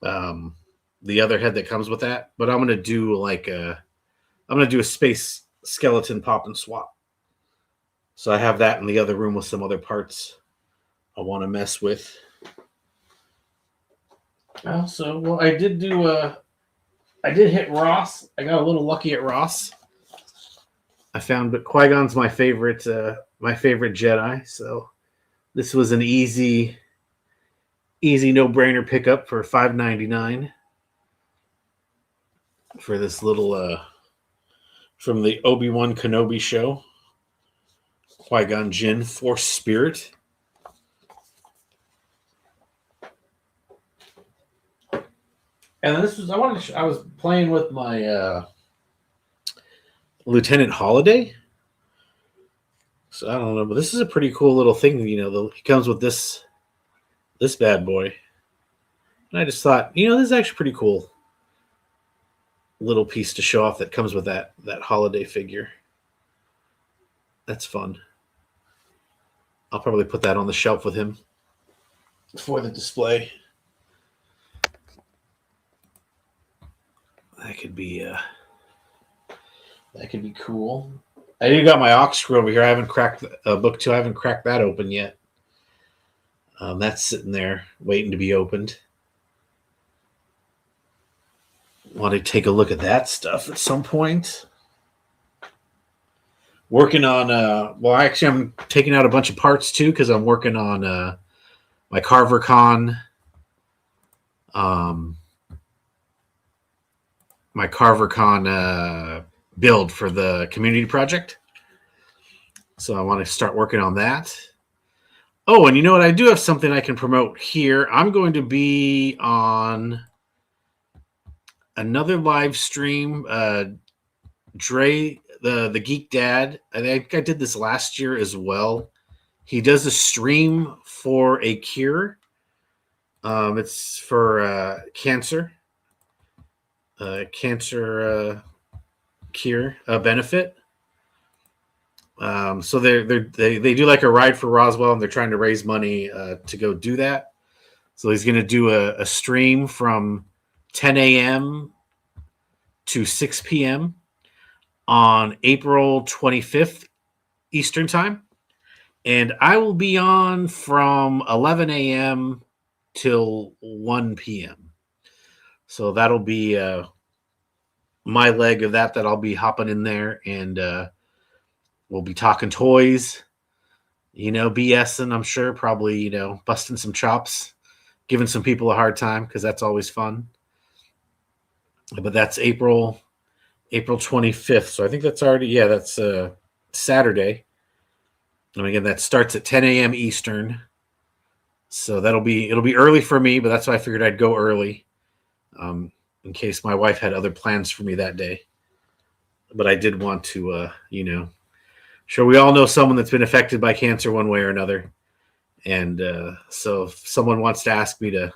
The other head that comes with that, but I'm going to do a space skeleton pop and swap. So I have that in the other room with some other parts I want to mess with. Also, I did hit Ross. I got a little lucky at Ross. I found that Qui-Gon's my favorite Jedi. So this was an easy no-brainer pickup for $5.99 for this little from the Obi-Wan Kenobi show. Qui-Gon Jinn, Force Spirit. And this was I was playing with my Lieutenant Holiday. So I don't know, but this is a pretty cool little thing. He comes with this bad boy, and I just thought, this is actually pretty cool. Little piece to show off that comes with that Holiday figure. That's fun. I'll probably put that on the shelf with him for the display. That could be cool. I do got my Ox screw over here. I haven't cracked book 2. I haven't cracked that open yet. That's sitting there waiting to be opened. Want to take a look at that stuff at some point. Working on I'm taking out a bunch of parts too because I'm working on my CarverCon build for the community project. So I want to start working on that. Oh, and you know what? I do have something I can promote here. I'm going to be on another live stream. Dre, the Geek Dad, I think I did this last year as well. He does a stream for a cure. It's for cancer. Cancer cure benefit. So they do like a ride for Roswell, and they're trying to raise money to go do that. So he's going to do a stream from 10 a.m. to 6 p.m. on April 25th Eastern Time. And I will be on from 11 a.m. till 1 p.m. So that'll be my leg of that I'll be hopping in there, and we'll be talking toys, BSing, I'm sure, probably, busting some chops, giving some people a hard time because that's always fun. But that's April 25th. So I think that's already, that's Saturday. And again, that starts at 10 a.m. Eastern. So it'll be early for me, but that's why I figured I'd go early in case my wife had other plans for me that day. But I did want to, sure, we all know someone that's been affected by cancer one way or another. And so if someone wants to ask me to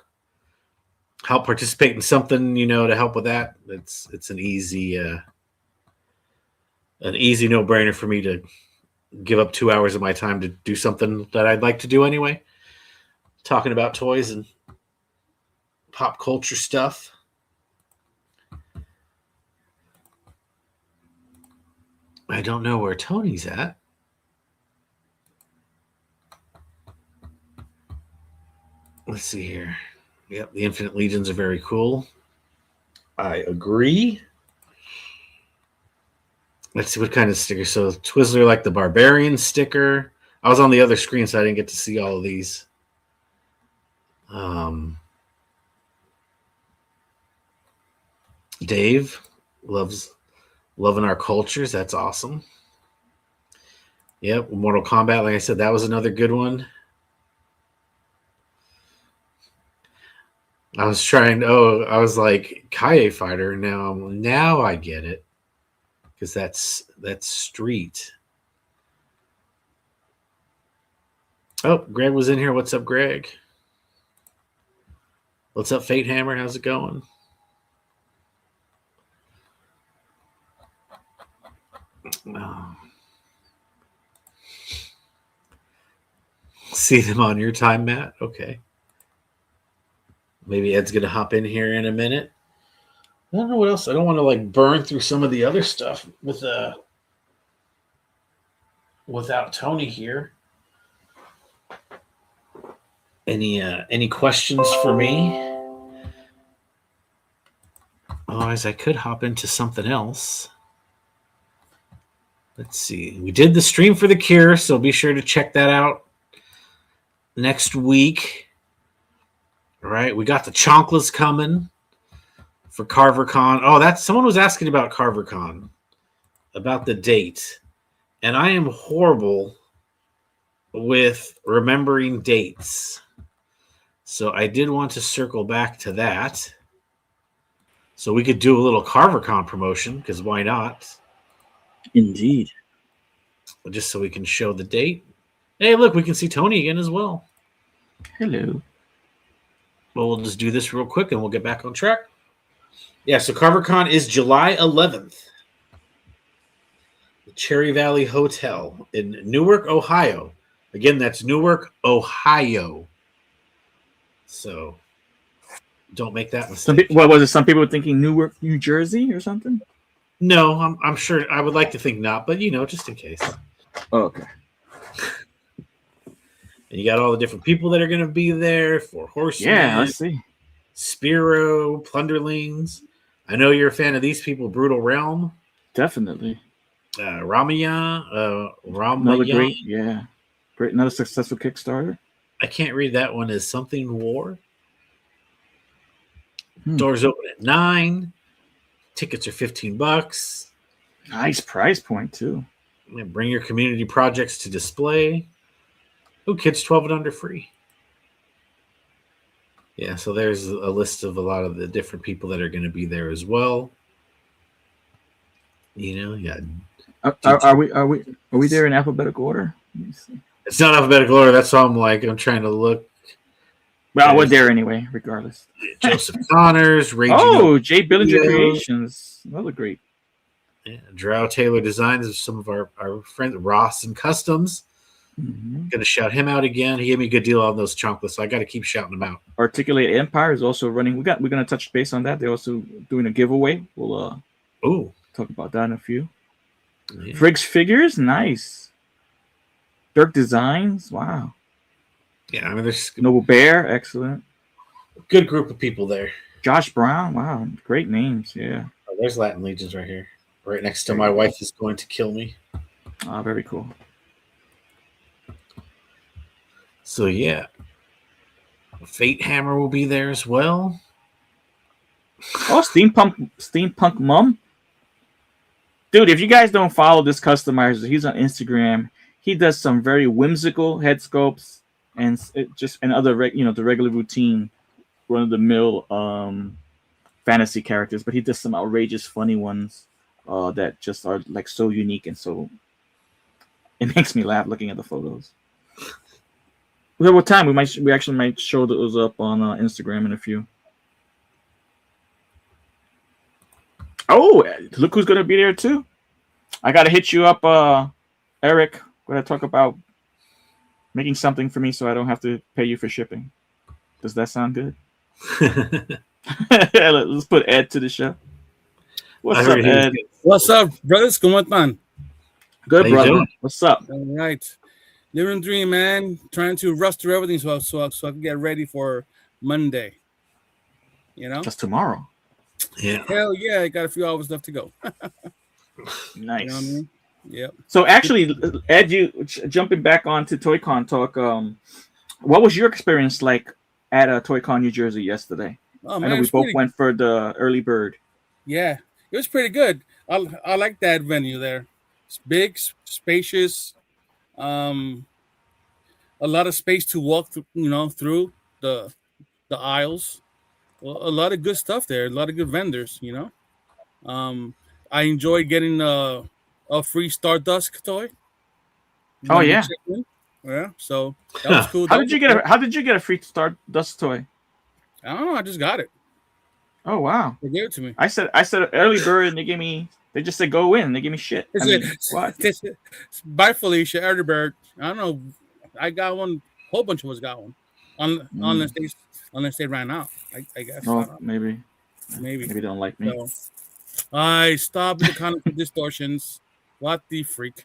help participate in something, to help with that, it's an easy no-brainer for me to give up 2 hours of my time to do something that I'd like to do anyway. Talking about toys and pop culture stuff. I don't know where Tony's at. Let's see here. Yep, the Infinite Legions are very cool. I agree. Let's see what kind of sticker. So Twizzler like the Barbarian sticker. I was on the other screen, so I didn't get to see all of these. Dave loving our cultures. That's awesome. Yep, Mortal Kombat. Like I said, that was another good one. I was like Kaie Fighter. Now I get it, because that's Street. Oh, Greg was in here. What's up, Greg? What's up, Fate Hammer? How's it going? See them on your time, Matt? Okay. Maybe Ed's going to hop in here in a minute. I don't know what else. I don't want to burn through some of the other stuff without Tony here. Any questions for me? Otherwise, I could hop into something else. Let's see. We did the stream for The Cure, so be sure to check that out next week. All right, we got the Chonkless coming for CarverCon. Oh, someone was asking about CarverCon, about the date. And I am horrible with remembering dates. So I did want to circle back to that. So we could do a little CarverCon promotion, because why not? Indeed. Just so we can show the date. Hey, look, we can see Tony again as well. Hello. Well, we'll just do this real quick and we'll get back on track. Yeah, so CarverCon is July 11th. The Cherry Valley Hotel in Newark, Ohio. Again, that's Newark, Ohio. So don't make that mistake. What was it? Some people were thinking Newark, New Jersey or something? No, I'm sure. I would like to think not, but just in case. Oh, okay. And you got all the different people that are going to be there. For Horsemen. Yeah, let's see. Spiro, Plunderlings. I know you're a fan of these people. Brutal Realm. Definitely. Ramaya. Another great, great. Another successful Kickstarter. I can't read that one as something war. Doors open at 9. Tickets are $15. Nice price point too. Bring your community projects to display. Oh, kids 12 and under free. Yeah, so there's a list of a lot of the different people that are going to be there as well. Yeah. Are we there in alphabetical order? Let me see. It's not alphabetical order. That's all I'm trying to look. Well, we're there anyway, regardless. Joseph Connors, Ray. Jay Billinger Creations, another great. Yeah, Drow Taylor Designs is some of our friends. Ross and Customs. Mm-hmm. Going to shout him out again. He gave me a good deal on those chocolates, so I got to keep shouting them out. Articulate Empire is also running. We're going to touch base on that. They're also doing a giveaway. We'll talk about that in a few. Yeah. Friggs Figures, nice. Dirk Designs, wow. Yeah, I mean, there's Noble Bear, excellent. Good group of people there. Josh Brown, wow, great names, yeah. Oh, there's Latin Legions right here, right next to My Wife Is Going to Kill Me. Ah, very cool. So yeah, Fate Hammer will be there as well. Oh, Steampunk Mum. Dude, if you guys don't follow this customizer, he's on Instagram. He does some very whimsical head sculpts and other the regular routine run of the mill fantasy characters, but he does some outrageous funny ones that just are so unique, and so it makes me laugh looking at the photos. What time we actually might show those up on Instagram in a few. Oh, look who's gonna be there too. I gotta hit you up, Eric. We're gonna talk about making something for me so I don't have to pay you for shipping. Does that sound good? Let's put Ed to the show. What's up, Ed? What's up, brothers? ¿Cómo están? Good, brother. What's up? All right. Living dream, man. Trying to rush through everything so I can get ready for Monday. Just tomorrow. Yeah. Hell yeah, I got a few hours left to go. Nice. You know what I mean? Yep. So actually, Ed, jumping back onto ToyCon talk. What was your experience like at ToyCon New Jersey yesterday? Oh I man, know it we was both pretty. went for the early bird. Yeah, it was pretty good. I like that venue there. It's big, spacious. Um, a lot of space to walk through. Through the aisles. A lot of good stuff there. A lot of good vendors. Um, I enjoyed getting a free Stardust toy Oh when we yeah. checked in. Yeah, so that was cool. How did you get a free Stardust toy? I don't know. I just got it. Oh wow. They gave it to me. I said early bird, and they just said go in. They gave me shit. I mean, what? Bye, Felicia, early bird. I don't know. I got one. A whole bunch of us got one. Unless they ran out. I guess. I Oh, don't know. maybe Maybe. they don't like me. So, I stopped at the Comic Distortions. What the freak?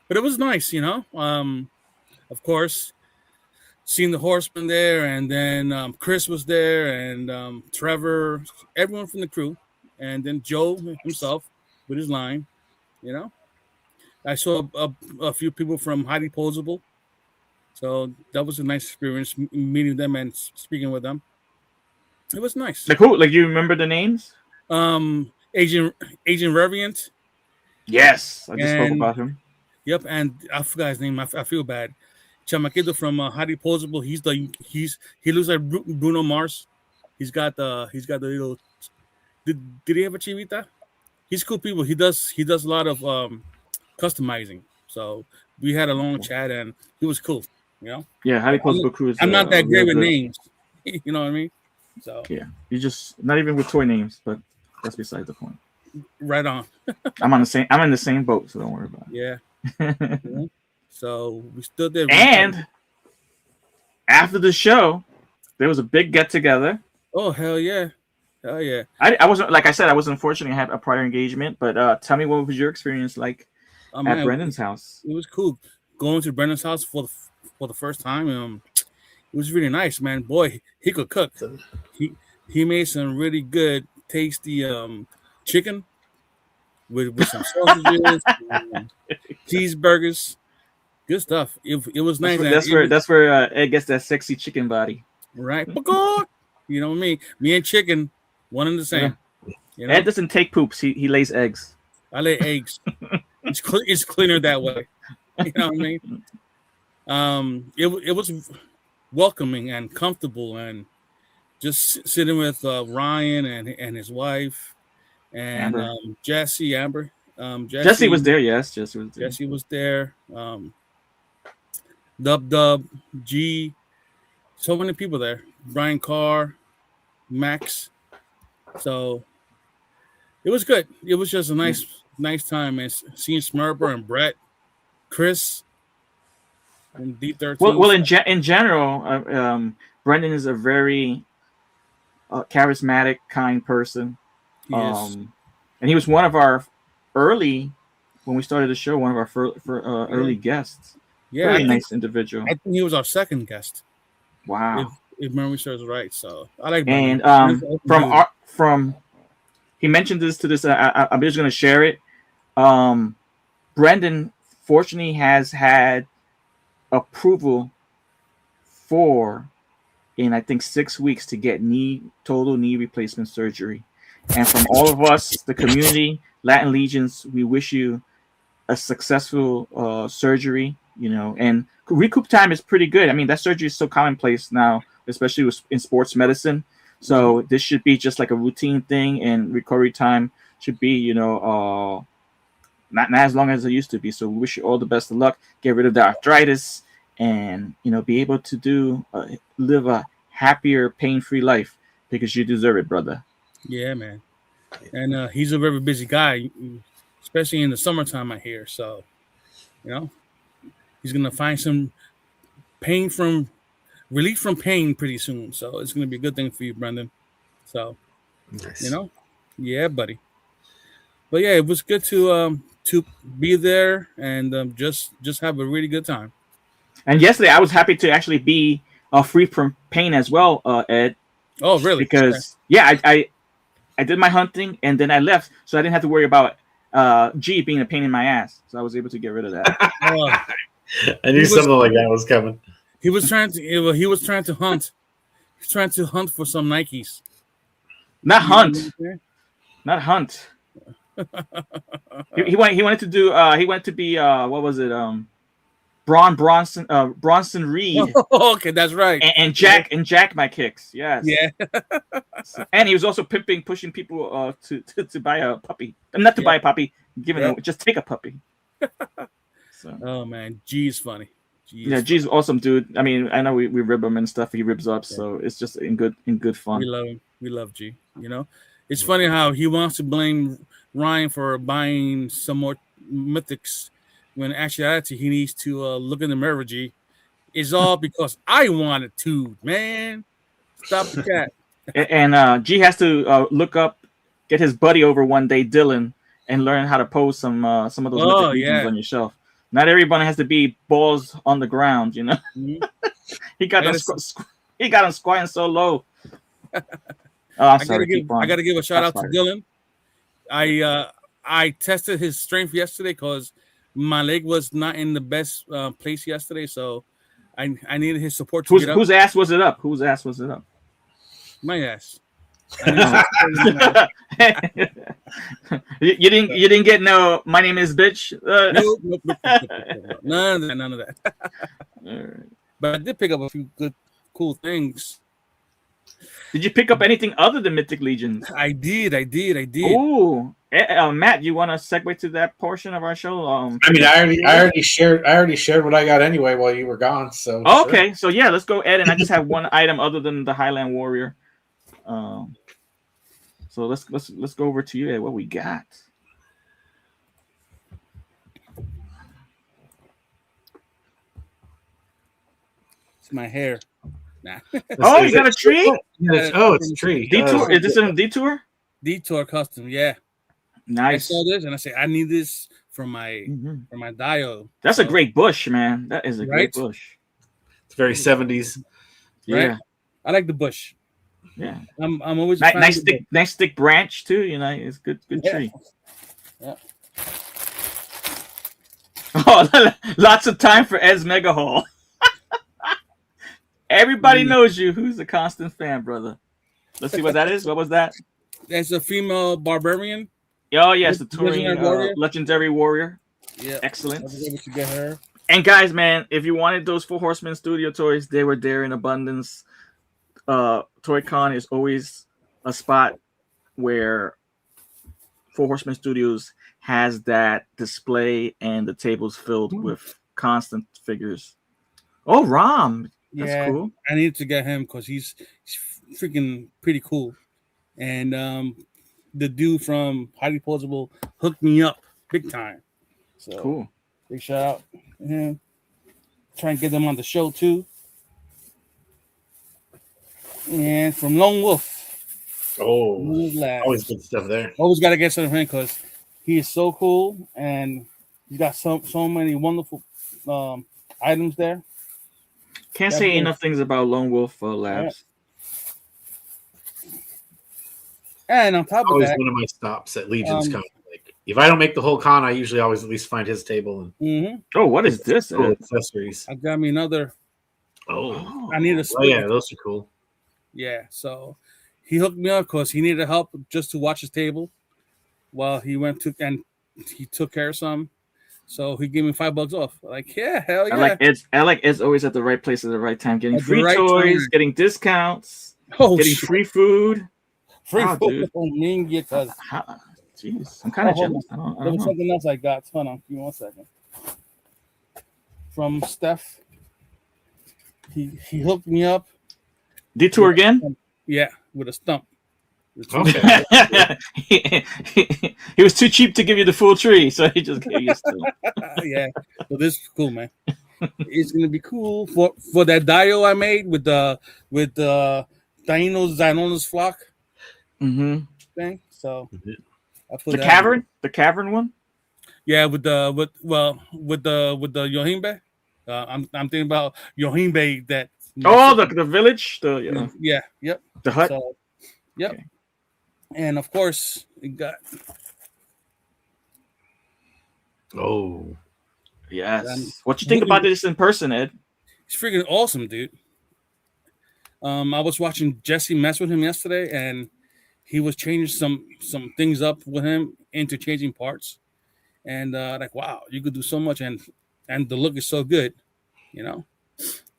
But it was nice, Of course, seeing the Horseman there, and then Chris was there, and Trevor, everyone from the crew, and then Joe himself with his line. I saw a few people from Highly Posable, so that was a nice experience meeting them and speaking with them. It was nice. Like who? Like you remember the names? Agent Reviant. Yes, I just spoke about him. Yep, and I forgot his name. I feel bad. Chamaquito from Highly Posable. He looks like Bruno Mars. He's got the little. Did he have a chivita? He's cool people. He does a lot of customizing. So we had a long chat, and he was cool. Yeah, Highly Posable Crew is. I'm not that great with good. names. You know what I mean? So yeah, you just not even with toy names, but that's besides the point. Right on. I'm in the same boat, so don't worry about it. Yeah. So we stood there. And after the show, there was a big get together. Oh hell yeah. Hell yeah. I wasn't, like I said, I was unfortunate I had a prior engagement, but tell me, what was your experience like at Brendan's house? It was cool going to Brendan's house for the first time. It was really nice, man. Boy, he could cook. He made some really good, tasty chicken with some sausages, cheeseburgers, good stuff. It was nice. That's where Ed gets that sexy chicken body. Right, you know me and chicken, one and the same. Yeah. Ed doesn't take poops. He lays eggs. I lay eggs. It's cleaner that way. You know what I mean? It was welcoming and comfortable, and just sitting with Ryan and his wife and Amber. Amber. Jesse was there. Yes, Jesse was there. Dub, G, so many people there. Brian Carr, Max. So it was good. It was just a nice time, and seeing Smurber and Brett, Chris, and D13. Well, in general, Brendan is a very charismatic, kind person. Yes. And he was one of our early, when we started the show, one of our early guests. Yeah, very nice individual. I think he was our second guest. Wow. If memory serves right, so I like. And from he mentioned this to this. I'm just going to share it. Brendan fortunately has had approval in I think 6 weeks to get total knee replacement surgery. And from all of us, the community, Latin Legions, we wish you a successful surgery. And recoup time is pretty good. I mean, that surgery is so commonplace now, especially in sports medicine. So this should be just like a routine thing, and recovery time should be, not as long as it used to be. So we wish you all the best of luck. Get rid of the arthritis, and be able to live a happier, pain-free life, because you deserve it, brother. Yeah, man. And he's a very busy guy, especially in the summertime, I hear. So, he's gonna find some relief from pain pretty soon. So it's gonna be a good thing for you, Brendan. So, nice. Yeah, buddy. But yeah, it was good to be there and just have a really good time. And yesterday, I was happy to actually be free from pain as well, Ed. Oh, really? Because I I did my hunting, and then I left, so I didn't have to worry about G being a pain in my ass. So I was able to get rid of that. I knew something like that was coming. He was trying to hunt. He was trying to hunt for some Nikes. Not hunt. Not hunt. he wanted to do. He wanted to be. What was it? Bronson Reed. Oh, okay, that's right. And Jack my kicks. Yes. Yeah. And he was also pushing people to buy a puppy. Not to buy a puppy. Just take a puppy. So. Oh man, G's funny. G's awesome, dude. I mean, I know we rib him and stuff. He ribs up, so it's just in good fun. We love him. We love G. You know, it's funny how he wants to blame Ryan for buying some more mythics, when in actuality he needs to look in the mirror. G, it's all because I wanted to, man. Stop the cat. And G has to get his buddy over one day, Dylan, and learn how to pose some of those mythic legions on your shelf. Not everyone has to be balls on the ground, you know. Mm-hmm. He got him squatting so low. Oh, I'm sorry. I gotta give a shout out to Dylan. I tested his strength yesterday because my leg was not in the best place yesterday, so I needed his support to get up. Whose ass was it up? My ass. You didn't get no. My name is bitch. Nope. None of that. Right. But I did pick up a few good, cool things. Did you pick up anything other than Mythic Legions? I did. Ooh, Matt, you want to segue to that portion of our show? I mean, I already shared what I got anyway while you were gone. So okay, sure. So yeah, let's go, Ed. And I just have one item other than the Highland Warrior. So let's go over to you, Ed. What we got? It's my hair. Nah. Oh, you got a tree? It's a tree. Detour? Is this a Detour? Detour custom, yeah. Nice. I saw this and I said, I need this for my Dio. That's a great bush, man. That is a great bush. It's very 70s. Yeah. Right? I like the bush. Yeah. I'm always nice thick branch too, you know. It's good tree. Yeah. Oh, lots of time for Ed's Mega Haul. Everybody knows you. Who's a constant fan, brother? Let's see what that is. What was that? That's a female barbarian. Oh yes, the Turian legendary warrior. Yeah, excellent. I was able to get her. And guys, man, if you wanted those Four Horsemen Studio toys, they were there in abundance. ToyCon is always a spot where Four Horsemen Studios has that display and the tables filled with constant figures. Oh, Rom. That's cool. I needed to get him because he's freaking pretty cool. And the dude from Highly Posable hooked me up big time. So cool. Big shout out to him. Try and get them on the show too. And from Lone Wolf. Oh, always good stuff there. Always got to get something from him because he is so cool and he's got so many wonderful items there. Can't say enough things about Lone Wolf Labs. Yeah. And on top of that, one of my stops at Legion's Con. Like, if I don't make the whole con, I usually always at least find his table. And Oh, what is this? Cool accessories. I got me another. Oh, I need a. Oh yeah, those are cool. Yeah, so he hooked me up because he needed help just to watch his table while he went to and he took care of some. So he gave me $5 off. Like, yeah, hell yeah. I like Ed's always at the right place at the right time, getting free toys, getting discounts, getting free food. Free food. Jeez, I'm kind of jealous. There was something else I got. Hold on, give me 1 second. From Steph, he hooked me up. Detour again? Yeah, with a stump. Okay. He was too cheap to give you the full tree, so he just gave you a stump. Yeah, so this is cool, man. It's gonna be cool for that Dio I made with the Xynona's flock thing. So I put the cavern one. Yeah, with the Yohimbe. I'm thinking about Yohimbe that. Oh, the village. Yeah. Yep. The hut. So, yep. Okay. And of course, it got Oh, Yes. What you think about this in person, Ed? it's freaking awesome, dude. I was watching Jesse mess with him yesterday, and he was changing some things up with him, interchanging parts, and like, wow, you could do so much, and the look is so good, you know.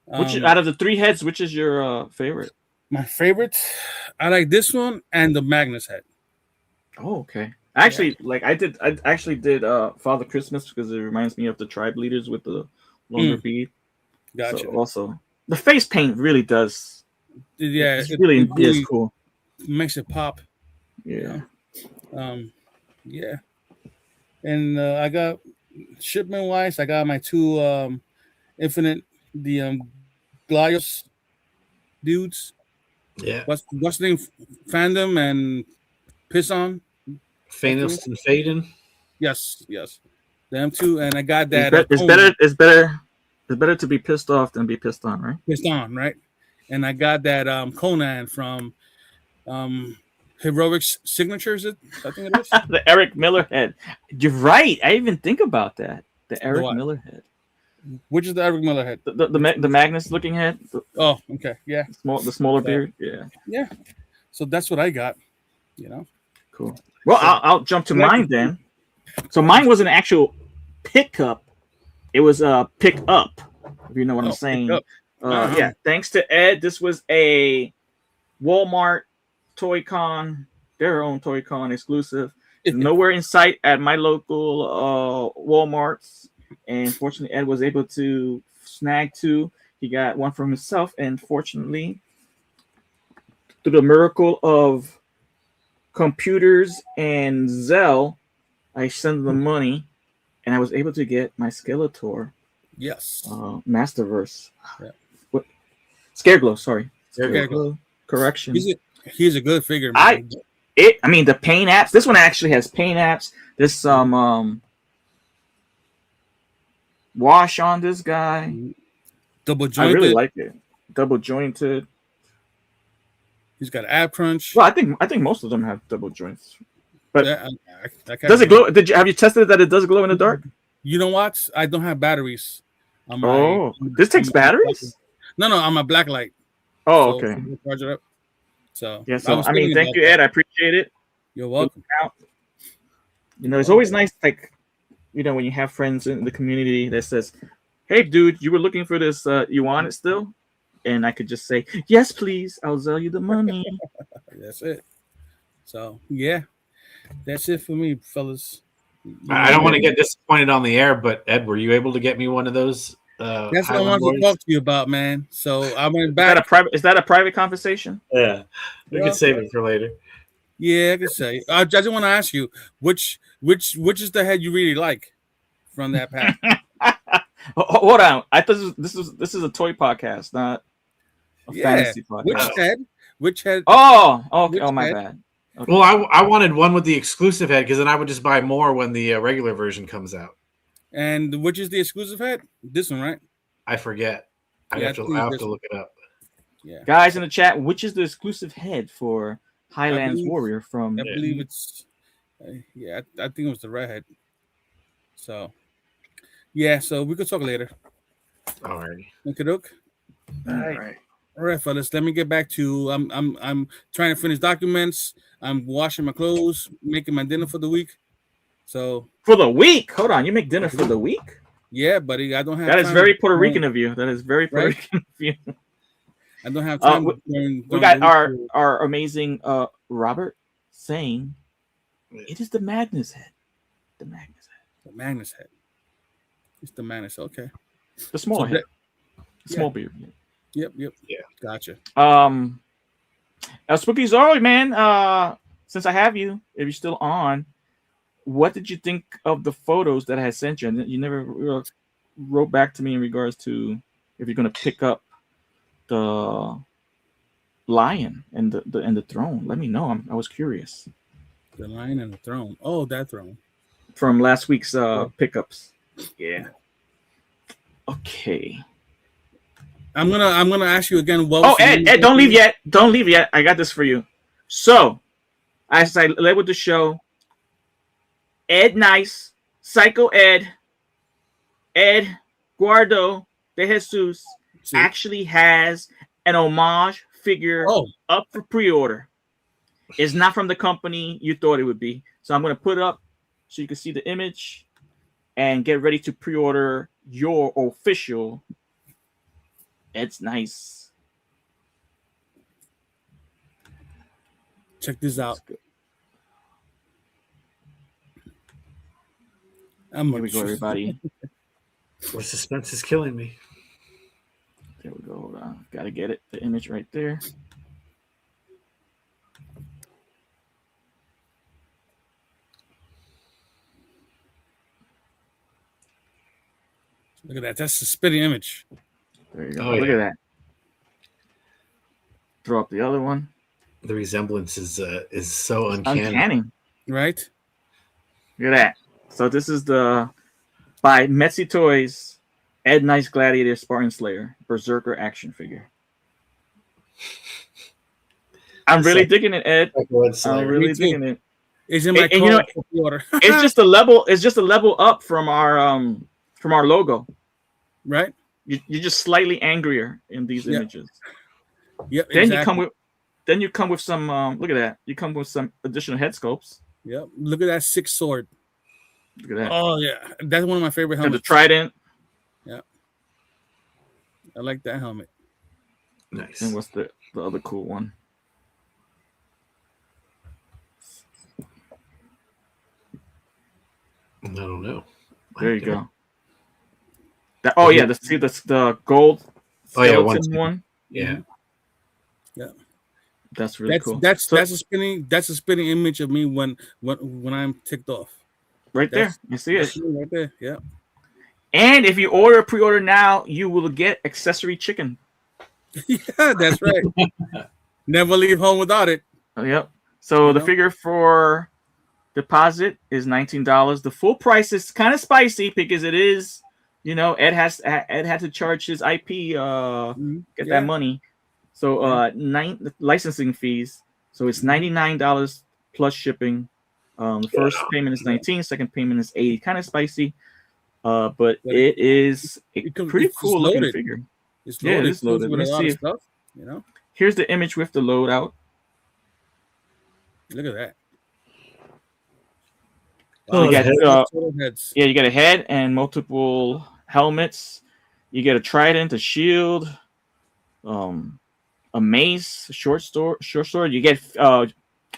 Which Um, out of the three heads, which is your favorite? my favorite, I like this one and the Magnus head. Oh, okay. Actually, like I actually did Father Christmas because it reminds me of the tribe leaders with the longer beard. Gotcha. So also, the face paint really does. Yeah, It's really is really cool. makes it pop. Yeah. Yeah, and I got shipment wise, I got my two Infinite the Glaios dudes. yeah. What's the name? Fandom and Pisson. Phanos and Faden. Yes, them two, and I got It's, that. it's better. It's better. It's better to be pissed off than be pissed on, right? Piston, right? And I got that Conan from Heroic Signatures. I think it is. The Eric Miller head. You're right. I even think about that. The Eric what? Miller head. Which is the Eric Miller head? The Magnus looking head. Oh, okay, yeah, The smaller beard. Yeah. yeah. So that's what I got. You know. Cool. Well, I'll jump to mine then. So mine was an actual pickup. It was a pick up. If you know what I'm saying. Yeah. Thanks to Ed, this was a Walmart Toy Con, their own Toy Con exclusive. Nowhere in sight at my local Walmarts. And fortunately, Ed was able to snag two. He got one for himself, and fortunately, through the miracle of computers and Zelle, I sent them money, and I was able to get my Skeletor. Yes. Masterverse. Yeah. What? Scareglow. Sorry. Scareglow. Correction. He's a good figure, man. I mean the paint apps. This one actually has paint apps. There's some wash on this guy. Double jointed. I really like it. Double jointed. He's got ab crunch. Well, I think most of them have double joints. But yeah, does it glow? Have you tested that it does glow in the dark? You know what? I don't have batteries. This takes batteries? No, I'm a black light. Oh, so okay. Charge it up. So yeah, I mean, thank you, Ed. I appreciate it. You're welcome. You know, it's always nice, like, you know, when you have friends in the community that says, "Hey, dude, you were looking for this. You want it still?" And I could just say, "Yes, please. I'll sell you the money." That's it. So yeah, that's it for me, fellas. I don't want to get disappointed on the air, but Ed, were you able to get me one of those? That's what I wanted to talk to you about, man. So I went back. Is that a private conversation? Yeah, we can save it for later. Yeah, I could say. I just want to ask you which is the head you really like from that pack. Hold on, I thought this is a toy podcast, not a fantasy podcast. Which head? Oh, okay. Oh, my bad. Okay. Well, I wanted one with the exclusive head because then I would just buy more when the regular version comes out. And which is the exclusive head? This one, right? I forget. I have to look it up. Yeah, guys in the chat, which is the exclusive head for Highlands Warrior from? I believe it's. I think it was the redhead. So, yeah. So we could talk later. Alrighty. Okay, doke. All right, fellas. Let me get back to. I'm trying to finish documents. I'm washing my clothes, making my dinner for the week. So for the week, hold on. You make dinner for the week? Yeah, buddy. I don't have. That is very Puerto Rican of you. That is very Puerto Rican of you. I don't have time. We got our amazing Robert saying, "It is the Magnus head." The Magnus head. The Magnus head. It's the Magnus. Okay. The smaller head. Small beard. Yep. Yeah. Gotcha. Spooky Zorro, man. Since I have you, if you're still on, what did you think of the photos that I had sent you? And you never wrote back to me in regards to if you're going to pick up the lion and the throne. Let me know. I was curious. The lion and the throne. Oh, that throne from last week's pickups. Yeah. Okay. I'm gonna ask you again. What? Ed, don't leave yet. Don't leave yet. I got this for you. So, As I led with the show, Ed Nice, Psycho Ed, Ed Guardo de Jesus See? actually has an homage figure Oh, up for pre-order. It's not from the company you thought it would be. So I'm going to put it up so you can see the image and get ready to pre-order your official Ed's Nice. check this out. Here we go, everybody. Well, suspense is killing me. There we go. Hold on. Got to get it. The image right there. Look at that. That's the spitting image. There you go. Oh, Look yeah. at that. Throw up the other one. The resemblance is so uncanny. Uncanny. Right? Look at that. So this is the by Metsy Toys Ed Nice Gladiator Spartan Slayer Berserker action figure. I'm really digging it, Ed. I'm really Me too. digging it. It's in my And you know, car for water. It's just a level. It's just a level up from our logo. Right? You're just slightly angrier in these Yeah. images. Yep. Then exactly. you come with some. Look at that. You come with some additional head sculpts. Yep. Look at that 6 sword. Look at that. Oh yeah, that's one of my favorite And the helmets. trident. I like that helmet. Nice. And what's the other cool one? I don't know. There you go. Oh yeah, the gold Oh, yeah, skeleton one. Yeah. That's really cool. That's a spinning image of me when I'm ticked off. Right there. That's- You see it. That's me right there. Yeah. And if you order pre-order now, you will get accessory chicken. Yeah, that's right. Never leave home without it. Oh, yep. So You the know? figure for deposit is $19. The full price is kind of spicy because it is, Ed had to charge his IP get Yeah. that money. So licensing fees. So it's $99 plus shipping. The first payment is $19, second payment is $80. Kind of spicy. But it is a pretty it's cool looking loaded. figure. It's Yeah, loaded. it is loaded. With Let a me lot see of if- stuff. Here's the image with the loadout. Look at that. Oh, you got, the Total heads. you get a head and multiple helmets. You get a trident, a shield, a mace, a short sword. You get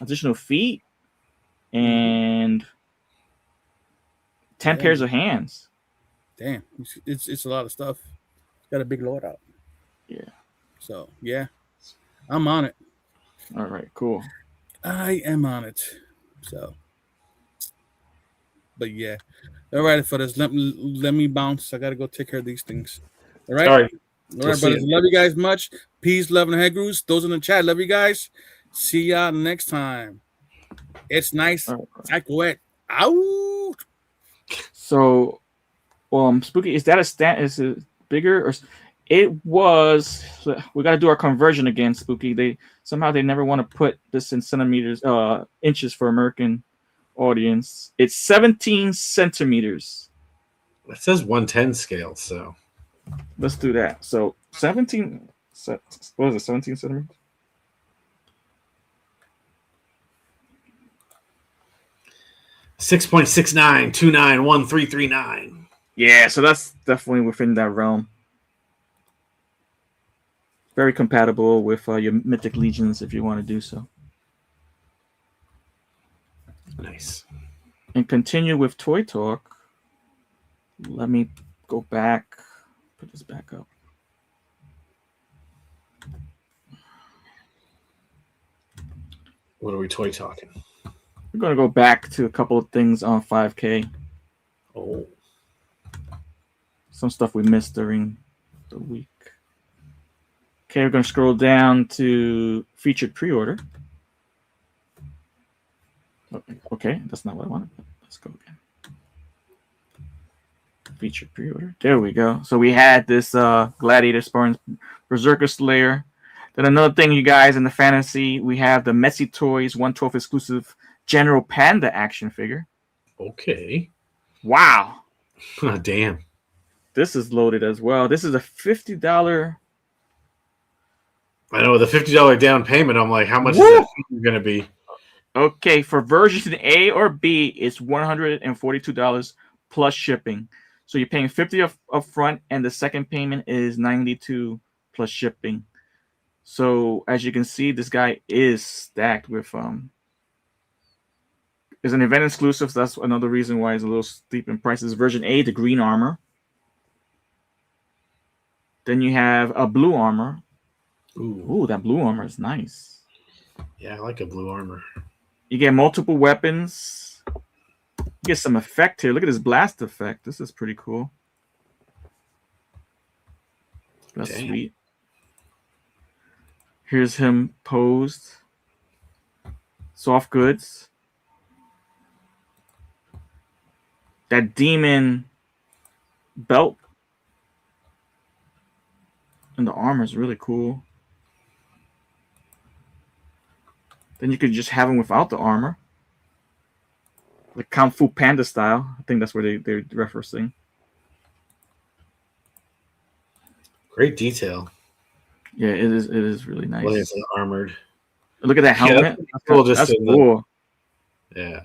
additional feet and 10 Yeah. pairs of hands. Damn, it's a lot of stuff. Got a big loadout. Yeah. So yeah, I'm on it. All right, cool. I am on it. So, but yeah, all right, fellas. Let me bounce. I gotta go take care of these things. All right, All right. all right, see brothers. you. Love you guys much. Peace, love, and head grooves. Those in the chat, love you guys. See y'all next time. It's nice. All right. Psycho Ed. Ow. So, Spooky, is that a stat? Is it bigger or? It was. We got to do our conversion again, Spooky. They never want to put this in centimeters, inches for American audience. It's 17 centimeters. It says 110 scale, so Let's do that. So 17. What is it? 17 centimeters. 6.69291339. Yeah, so that's definitely within that realm. Very compatible with your Mythic Legions if you want to do so. Nice. And continue with Toy Talk. Let me go back. Put this back up. What are we toy talking? We're going to go back to a couple of things on 5K. Oh, Some stuff we missed during the week. Okay, we're going to scroll down to featured pre-order. Okay, that's not what I wanted. Let's go again. Featured pre-order. There we go. So we had this Gladiator Spartan Berserker Slayer. Then another thing, you guys, in the fantasy, we have the Messy Toys 112 exclusive General Panda action figure. Okay. Wow. Oh, damn. This is loaded as well. This is a $50. I know, with a $50 down payment, I'm like, how much Woo! is that figure going to be? Okay, for version A or B, it's $142 plus shipping. So you're paying $50 up front, and the second payment is $92 plus shipping. So as you can see, this guy is stacked with It's an event exclusive, so that's another reason why it's a little steep in prices. Version A, the green armor. Then you have a blue armor. Ooh, that blue armor is nice. Yeah, I like a blue armor. You get multiple weapons. You get some effect here. Look at this blast effect. This is pretty cool. That's Damn. sweet. Here's him posed. Soft goods. That demon belt and the armor is really cool. Then you could just have him without the armor, like Kung Fu Panda style. I think that's where they're referencing. Great detail. Yeah, it is. It is really nice. Well, it's armored. Look at that Yeah, helmet. that's cool. Just That's in cool. Yeah.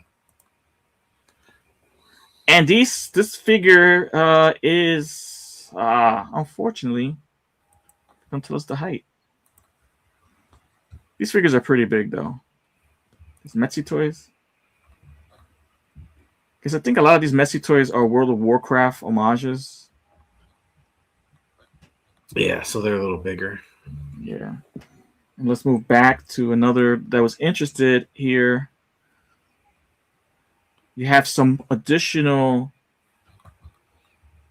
And this figure is unfortunately, don't tell us the height. These figures are pretty big though. These Messy Toys. Because I think a lot of these Messy Toys are World of Warcraft homages. Yeah, so they're a little bigger. Yeah. And let's move back to another that was interested here. You have some additional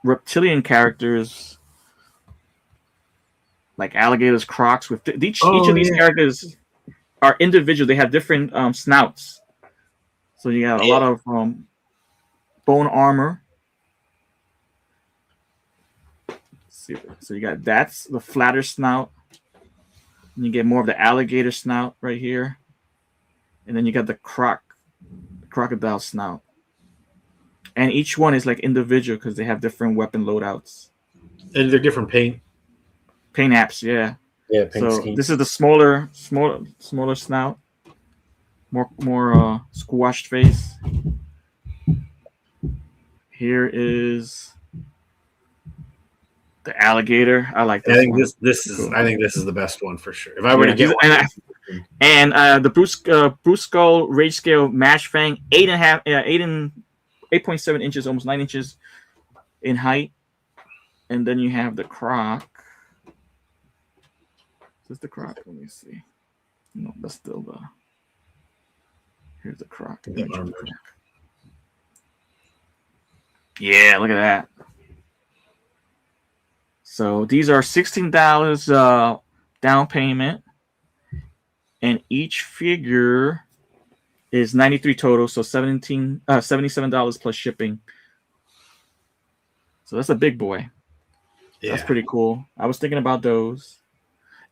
reptilian characters like alligators, crocs. With each of these characters are individual. They have different snouts. So you got a lot of bone armor. Let's see. So you got that's the flatter snout. And you get more of the alligator snout right here. And then you got the crocodile snout. And each one is like individual because they have different weapon loadouts. And they're different paint apps, yeah. Yeah, paint so schemes. This is the smaller snout. More squashed face. Here is the alligator. I like this. I think one. this is Cool. I think this is the best one for sure. If I were to get one, and the Bruce Skull Rage Scale Mash Fang, 8.7 inches, almost 9 inches in height. And then you have the Croc. Is this the Croc? Let me see. No, that's still the. Here's the Croc. Yeah, look at that. So these are $16 down payment, and each figure is $93 total, so $77 plus shipping. So that's a big boy. yeah. That's pretty cool. I was thinking about those.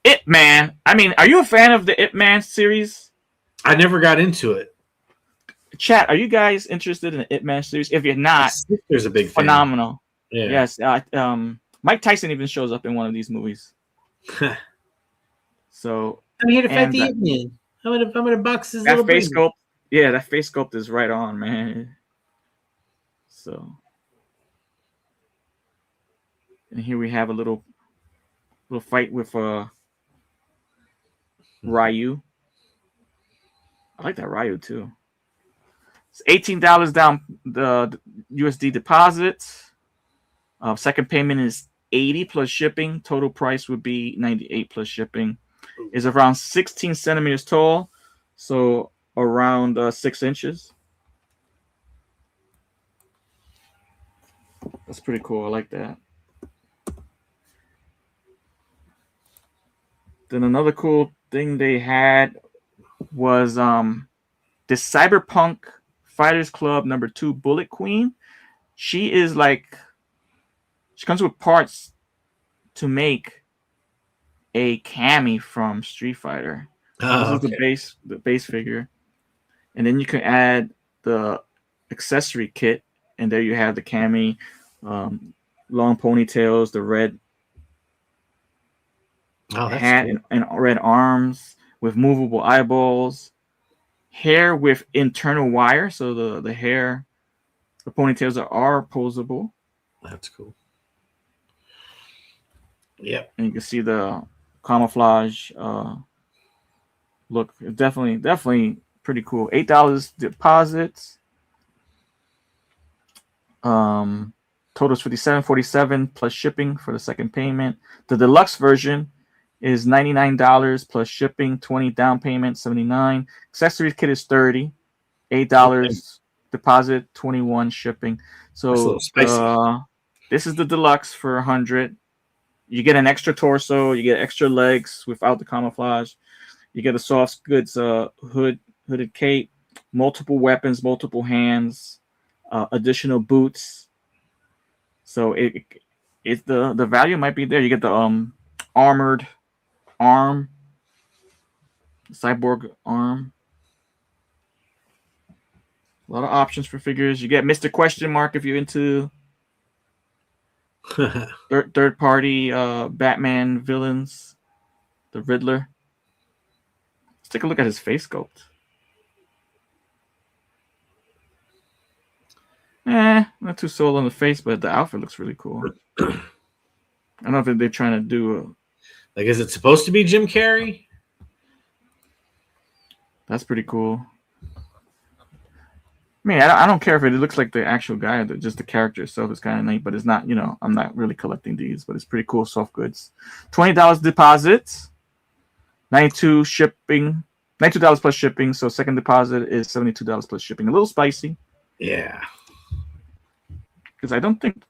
Ip Man. I mean, are you a fan of the Ip Man series? I never got into it. Chat, are you guys interested in the Ip Man series? If you're not, There's a big fan. phenomenal. Yeah. Yes. Mike Tyson even shows up in one of these movies. So I'm here to fight the Ip Man. I'm gonna box his that little face brain. sculpt, yeah, that face sculpt is right on, man. So, and here we have a little fight with Ryu. I like that Ryu too. It's $18 down the USD deposit. Second payment is $80 plus shipping. Total price would be $98 plus shipping. Is around 16 centimeters tall, so around 6 inches. That's pretty cool. I like that. Then another cool thing they had was this Cyberpunk Fighters Club #2 Bullet Queen. She comes with parts to make a Cammy from Street Fighter. This Oh, is the base figure, and then you can add the accessory kit, and there you have the Cammy, long ponytails, the red oh, that's hat, cool. and red arms with movable eyeballs, hair with internal wire, so the hair, the ponytails are posable, That's cool. Yep. and you can see the camouflage look. It's definitely pretty cool. $8 deposits. Totals 57.47 plus shipping for the second payment. The deluxe version is $99 plus shipping, 20 down payment, 79. Accessories kit is 30, $8 deposit, 21 shipping. That's a So little spicy. this is the deluxe for 100. You get an extra torso, you get extra legs without the camouflage. You get a soft goods hooded cape, multiple weapons, multiple hands, additional boots. So it the value might be there. You get the armored arm, cyborg arm. A lot of options for figures. You get Mr. Question Mark if you're into third party Batman villains. The Riddler. Let's take a look at his face sculpt. Not too sold on the face, but the outfit looks really cool. I don't know if they're trying to do Like, is it supposed to be Jim Carrey? that's pretty cool. I mean, I don't care if it looks like the actual guy, just the character itself is kind of neat, but it's not, I'm not really collecting these, but it's pretty cool soft goods. $20 deposit, $92 plus shipping, so second deposit is $72 plus shipping. A little spicy. Yeah. Because I don't think,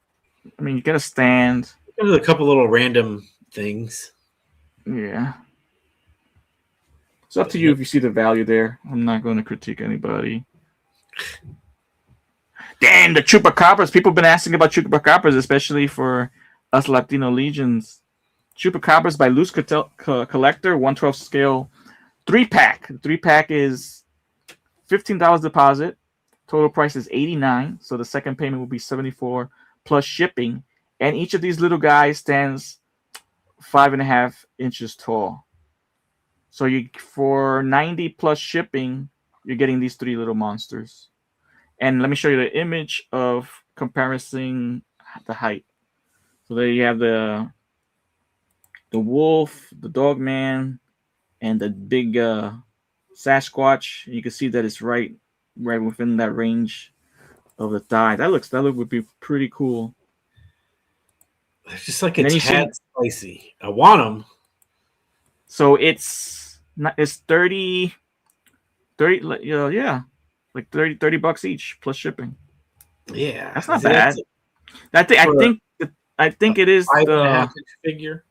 you get a stand. There's a couple little random things. Yeah. It's up to you if you see the value there. I'm not going to critique anybody. Damn, the Chupacabras. People have been asking about Chupacabras, especially for us Latino legions. Chupacabras by Loose Collector, 1/12 scale 3-pack. The 3-pack is $15 deposit. Total price is $89. So the second payment will be $74 plus shipping. And each of these little guys stands 5.5 inches tall. So for 90 plus shipping, you're getting these three little monsters. And let me show you the image of comparison the height. So there you have the wolf, the dog man, and the big Sasquatch. You can see that it's right within that range of the thigh. That would be pretty cool. It's just like a tad spicy. I want them. So it's 30, yeah, like $30 each plus shipping. Yeah, that's not bad. I think it is 5.5 inch figure.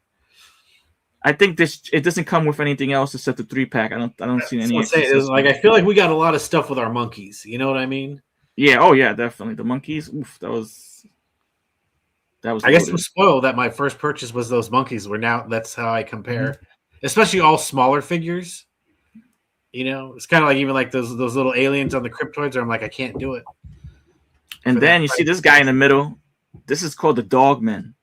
I think it doesn't come with anything else except the 3-pack. I don't see any. I feel like we got a lot of stuff with our monkeys. You know what I mean? Yeah. Oh yeah, definitely the monkeys. Oof, that was. I guess I'm spoiled that my first purchase was those monkeys. That's how I compare, especially all smaller figures. It's kind of like even like those little aliens on the Cryptoids. Where I'm like, I can't do it. And then you see this guy in the middle. This is called the Dogman.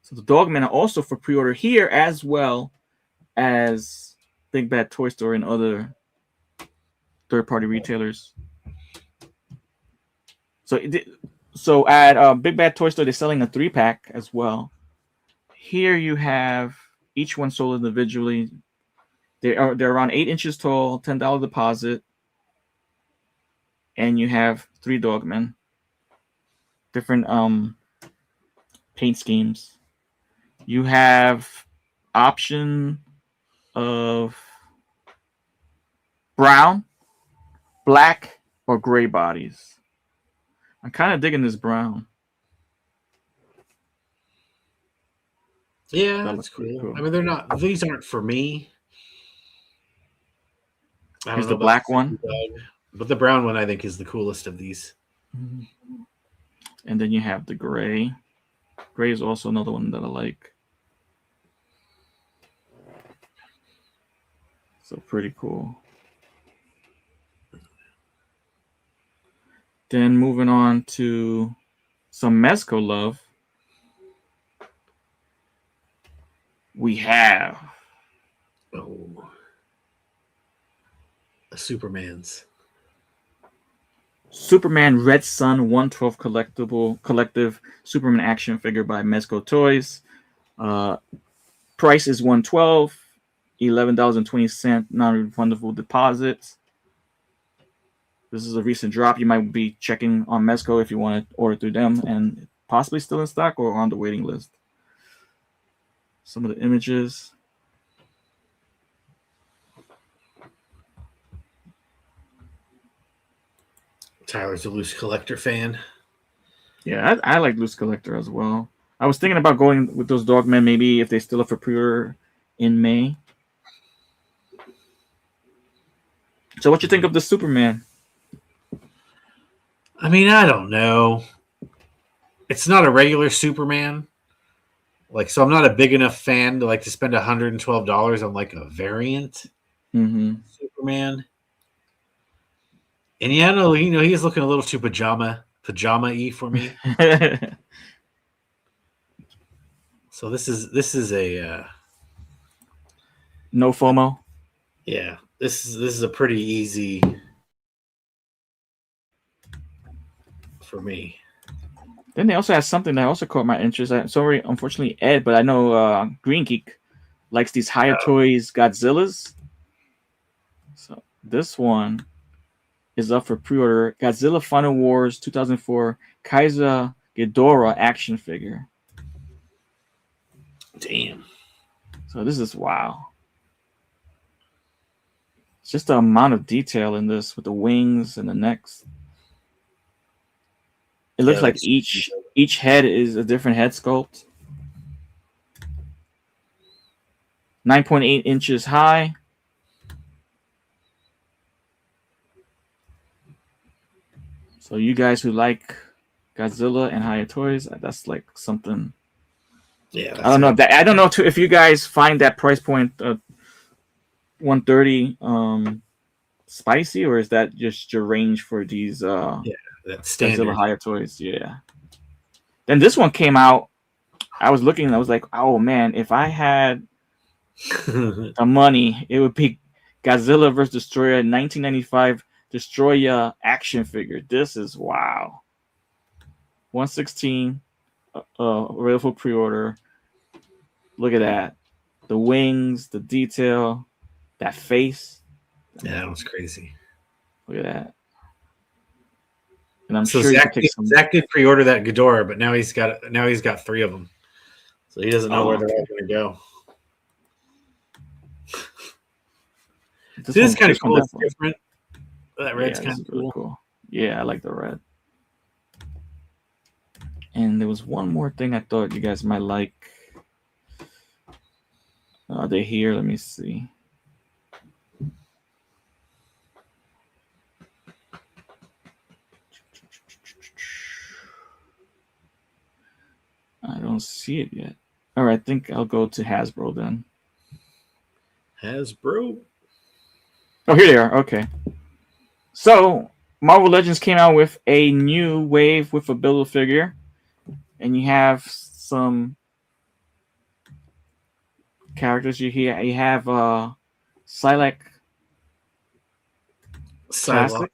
So the Dogmen are also for pre-order here, as well as Big Bad Toy Store and other third-party retailers. So at Big Bad Toy Store, they're selling a 3-pack as well. Here you have each one sold individually. They're around 8 inches tall, $10 deposit, and you have 3 Dogmen. Different paint schemes. You have option of brown, black, or gray bodies. I'm kind of digging this brown. Yeah, that's cool. I mean, these aren't for me. Here's the black one. But the brown one, I think, is the coolest of these. And then you have the gray. Gray is also another one that I like. So pretty cool. Then moving on to some Mezco love. We have Oh, the Supermans. Superman Red Sun 112 collective Superman action figure by Mezco Toys. Price is $112, $11.20 non-refundable deposits. This is a recent drop. You might be checking on Mezco if you want to order through them, and possibly still in stock or on the waiting list. Some of the images. Tyler's a loose collector fan. Yeah, I like Loose Collector as well. I was thinking about going with those Dogmen maybe if they still up for pre-order in May. So what you think of the Superman? I mean, I don't know. It's not a regular Superman. Like, so I'm not a big enough fan to like to spend $112 on like a variant Superman. And yeah, no, he's looking a little too pajama-y for me. So this is a No FOMO. yeah. This is a pretty easy for me. Then they also have something that also caught my interest. Sorry, unfortunately, Ed, but I know Green Geek likes these Higher Toys Godzillas. So this one is up for pre-order. Godzilla Final Wars 2004 Kaiser Ghidorah action figure. Damn. So this is wow. It's just the amount of detail in this with the wings and the necks. It looks like each head is a different head sculpt. 9.8 inches high. So you guys who like Godzilla and Higher Toys, that's like something. Yeah, I don't know I don't know if you guys find that price point 130 spicy, or is that just your range for these that's standard. Godzilla Higher Toys? Yeah. Then this one came out. I was looking and I was like, oh man, if I had the money, it would be Godzilla vs. Destroyer 1995 Destroyer action figure. This is wow. 116 available pre-order. Look at that. The wings, the detail, that face. Yeah, that was crazy. Look at that. And I'm so sure Zach did pre-order that Ghidorah, but now he's got 3 of them. So he doesn't know where they're all going to go. This is kind of cool. It's different. That red's kind of really cool. Yeah, I like the red. And there was one more thing I thought you guys might like. Are they here? Let me see. I don't see it yet. All right, I think I'll go to Hasbro then. Hasbro? Oh, here they are. Okay. So, Marvel Legends came out with a new wave with a Build-A-Figure. And you have some characters you hear. You have Psylocke. Classic.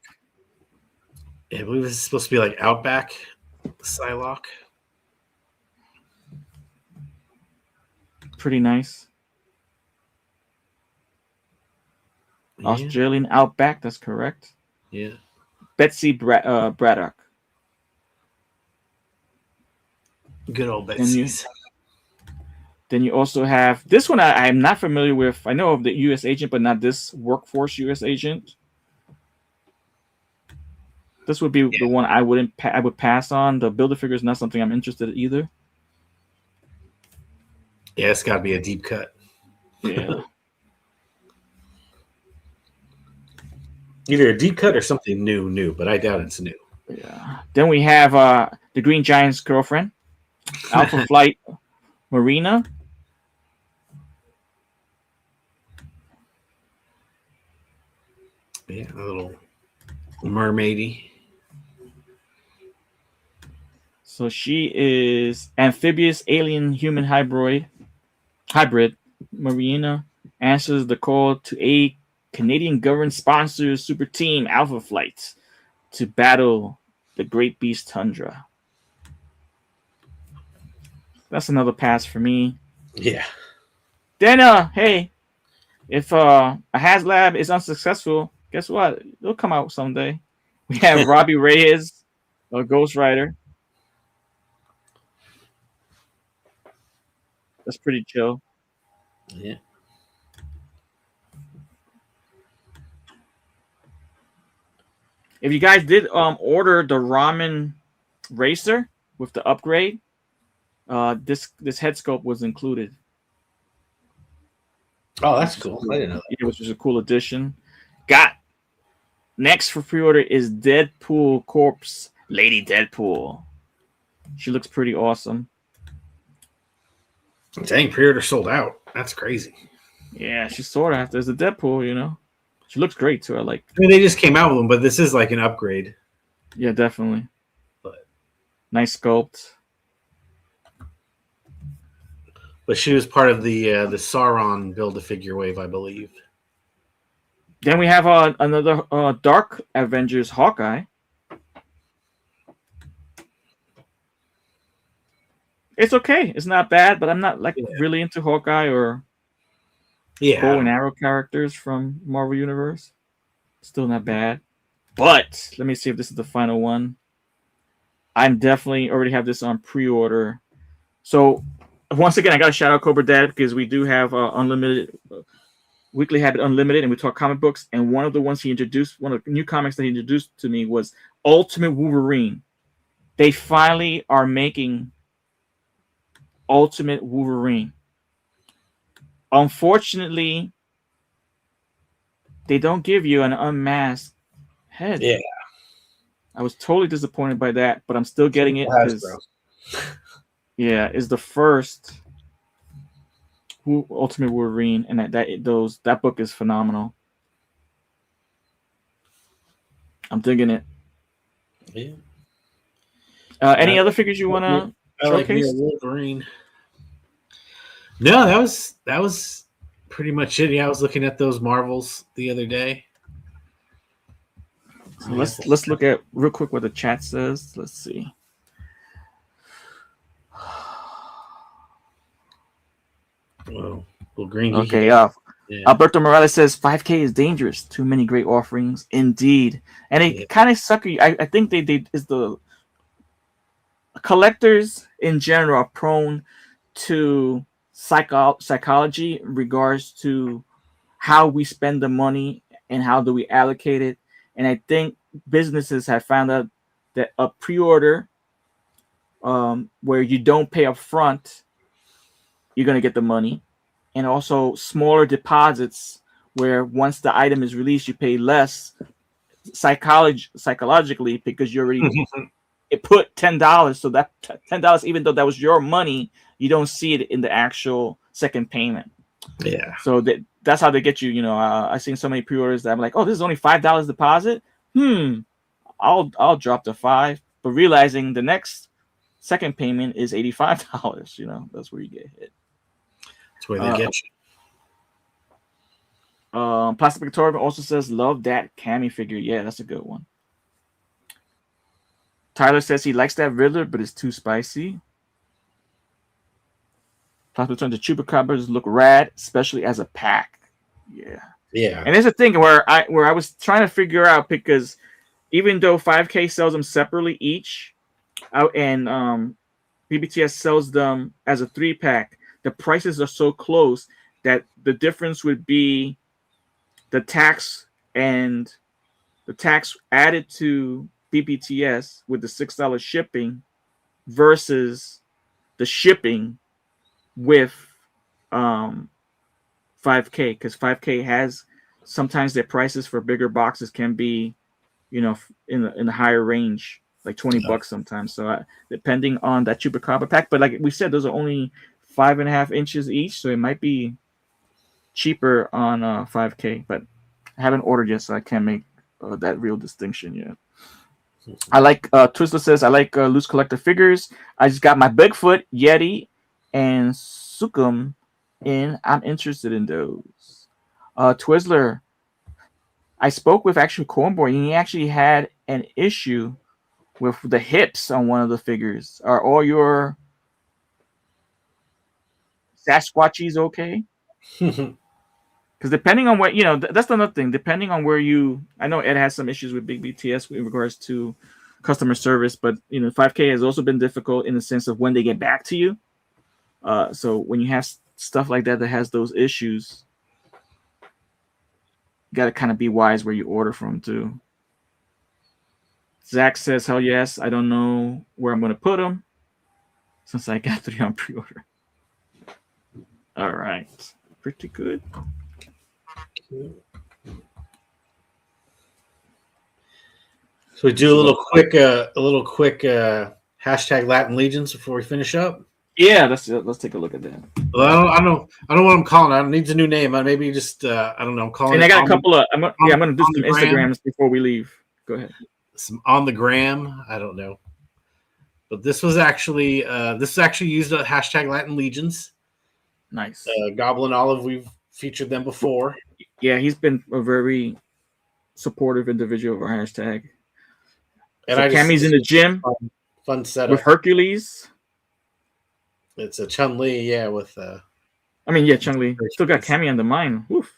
Yeah, I believe this is supposed to be like Outback Psylocke. Pretty nice. Yeah. Australian Outback, that's correct. Yeah. Betsy Braddock. Good old Betsy. Then you also have this one. I'm not familiar with. I know of the U.S. agent, but not this Workforce U.S. agent. This would be the one I would pass on. The Build-A-Figure is not something I'm interested in either. Yeah, it's got to be a deep cut. Yeah. Either a deep cut or something new, but I doubt it's new. Yeah. Then we have the Green Giant's girlfriend, Alpha Flight Marina. Yeah, a little mermaidy. So she is amphibious alien human hybrid. Marina answers the call to aid Canadian government sponsored super team Alpha Flight to battle the Great Beast Tundra. That's another pass for me. Yeah. Then, hey, if a HasLab is unsuccessful, guess what? It'll come out someday. We have Robbie Reyes, a Ghost Rider. That's pretty chill. Yeah. If you guys did order the Ramen Racer with the upgrade, this head sculpt was included. Oh, that's cool. I didn't know that. Yeah, which was a cool addition. Got next for pre-order is Deadpool Corpse Lady Deadpool. She looks pretty awesome. Dang, pre-order sold out. That's crazy. Yeah, she's sort of after. There's a Deadpool, you know. She looks great too. I like. I mean, they just came out with them, but this is like an upgrade. Yeah, definitely. But nice sculpt. But she was part of the Sauron Build-A-Figure wave, I believe. Then we have another Dark Avengers Hawkeye. It's okay. It's not bad, but I'm not really into Hawkeye or bow and arrow characters from Marvel Universe. Still not bad. But let me see if this is the final one. I'm definitely already have this on pre-order. So once again, I got to shout out Cobra Dad because we do have unlimited Weekly Habit Unlimited, and we talk comic books. And one of the ones he introduced, one of the new comics that he introduced to me was Ultimate Wolverine. They finally are making Ultimate Wolverine. Unfortunately, they don't give you an unmasked head. Yeah. I was totally disappointed by that, but I'm still getting it because it's the first Ultimate Wolverine, and that book is phenomenal. I'm digging it. Yeah. Any other figures you want to showcase? Like Wolverine. No, that was pretty much it. Yeah, I was looking at those Marvels the other day. So let's look at real quick what the chat says. Let's see. Well, Green. Okay, Alberto Morales says 5K is dangerous. Too many great offerings, indeed, and it kind of suck you. I think they is the collectors in general are prone to psychology in regards to how we spend the money and how do we allocate it. And I think businesses have found out that a pre-order where you don't pay up front, you're going to get the money. And also smaller deposits where once the item is released, you pay less psychologically because you already it put $10. So that $10, even though that was your money, you don't see it in the actual second payment. Yeah. So that's how they get you. You know, I've seen so many pre-orders that I'm like, oh, this is only $5 deposit. I'll drop to $5, but realizing the next second payment is $85. You know, that's where you get hit. That's where they get you. Plastic Victoria also says, love that Cammy figure. Yeah, that's a good one. Tyler says he likes that Riddler, but it's too spicy. Plastic Victoria, the Chupacabras look rad, especially as a pack. Yeah. Yeah. And there's a thing where I was trying to figure out, because even though 5K sells them separately each, and BBTS sells them as a 3-pack, the prices are so close that the difference would be the tax and the tax added to BBTS with the $6 shipping versus the shipping with 5K, because 5K has sometimes their prices for bigger boxes can be, you know, in the higher range, like $20 sometimes. So depending on that Chupacabra pack, but like we said, those are only 5.5 inches each, so it might be cheaper on 5K. But I haven't ordered yet, so I can't make that real distinction yet. I like Twizzler says I like loose collector figures. I just got my Bigfoot, Yeti, and Sukum in. I'm interested in those. Twizzler, I spoke with actually Cornboy, and he actually had an issue with the hips on one of the figures. Are all your Sasquatchies okay? Because depending on what that's another thing. Depending on where I know Ed has some issues with Big BTS in regards to customer service, but 5K has also been difficult in the sense of when they get back to you. So when you have stuff like that has those issues, you got to kind of be wise where you order from too. Zach says, "Hell yes, I don't know where I'm going to put them since I got 3 on pre-order." All right, pretty good. So we do a little quick hashtag Latin Legions before we finish up. Yeah, let's take a look at that. Well, I don't know what I'm calling it. I need a new name. Maybe just I don't know. I'm calling. And it I got a couple of. I'm gonna do some Instagrams before we leave. Go ahead. Some on the gram. I don't know, but this was actually used a hashtag Latin Legions. Nice. Goblin Olive. We've featured them before. Yeah, he's been a very supportive individual of our hashtag. And so Cammy's in the gym. Fun setup with Hercules. It's a Chun-Li, yeah. With Chun-Li still got Cammy on the mind. Oof.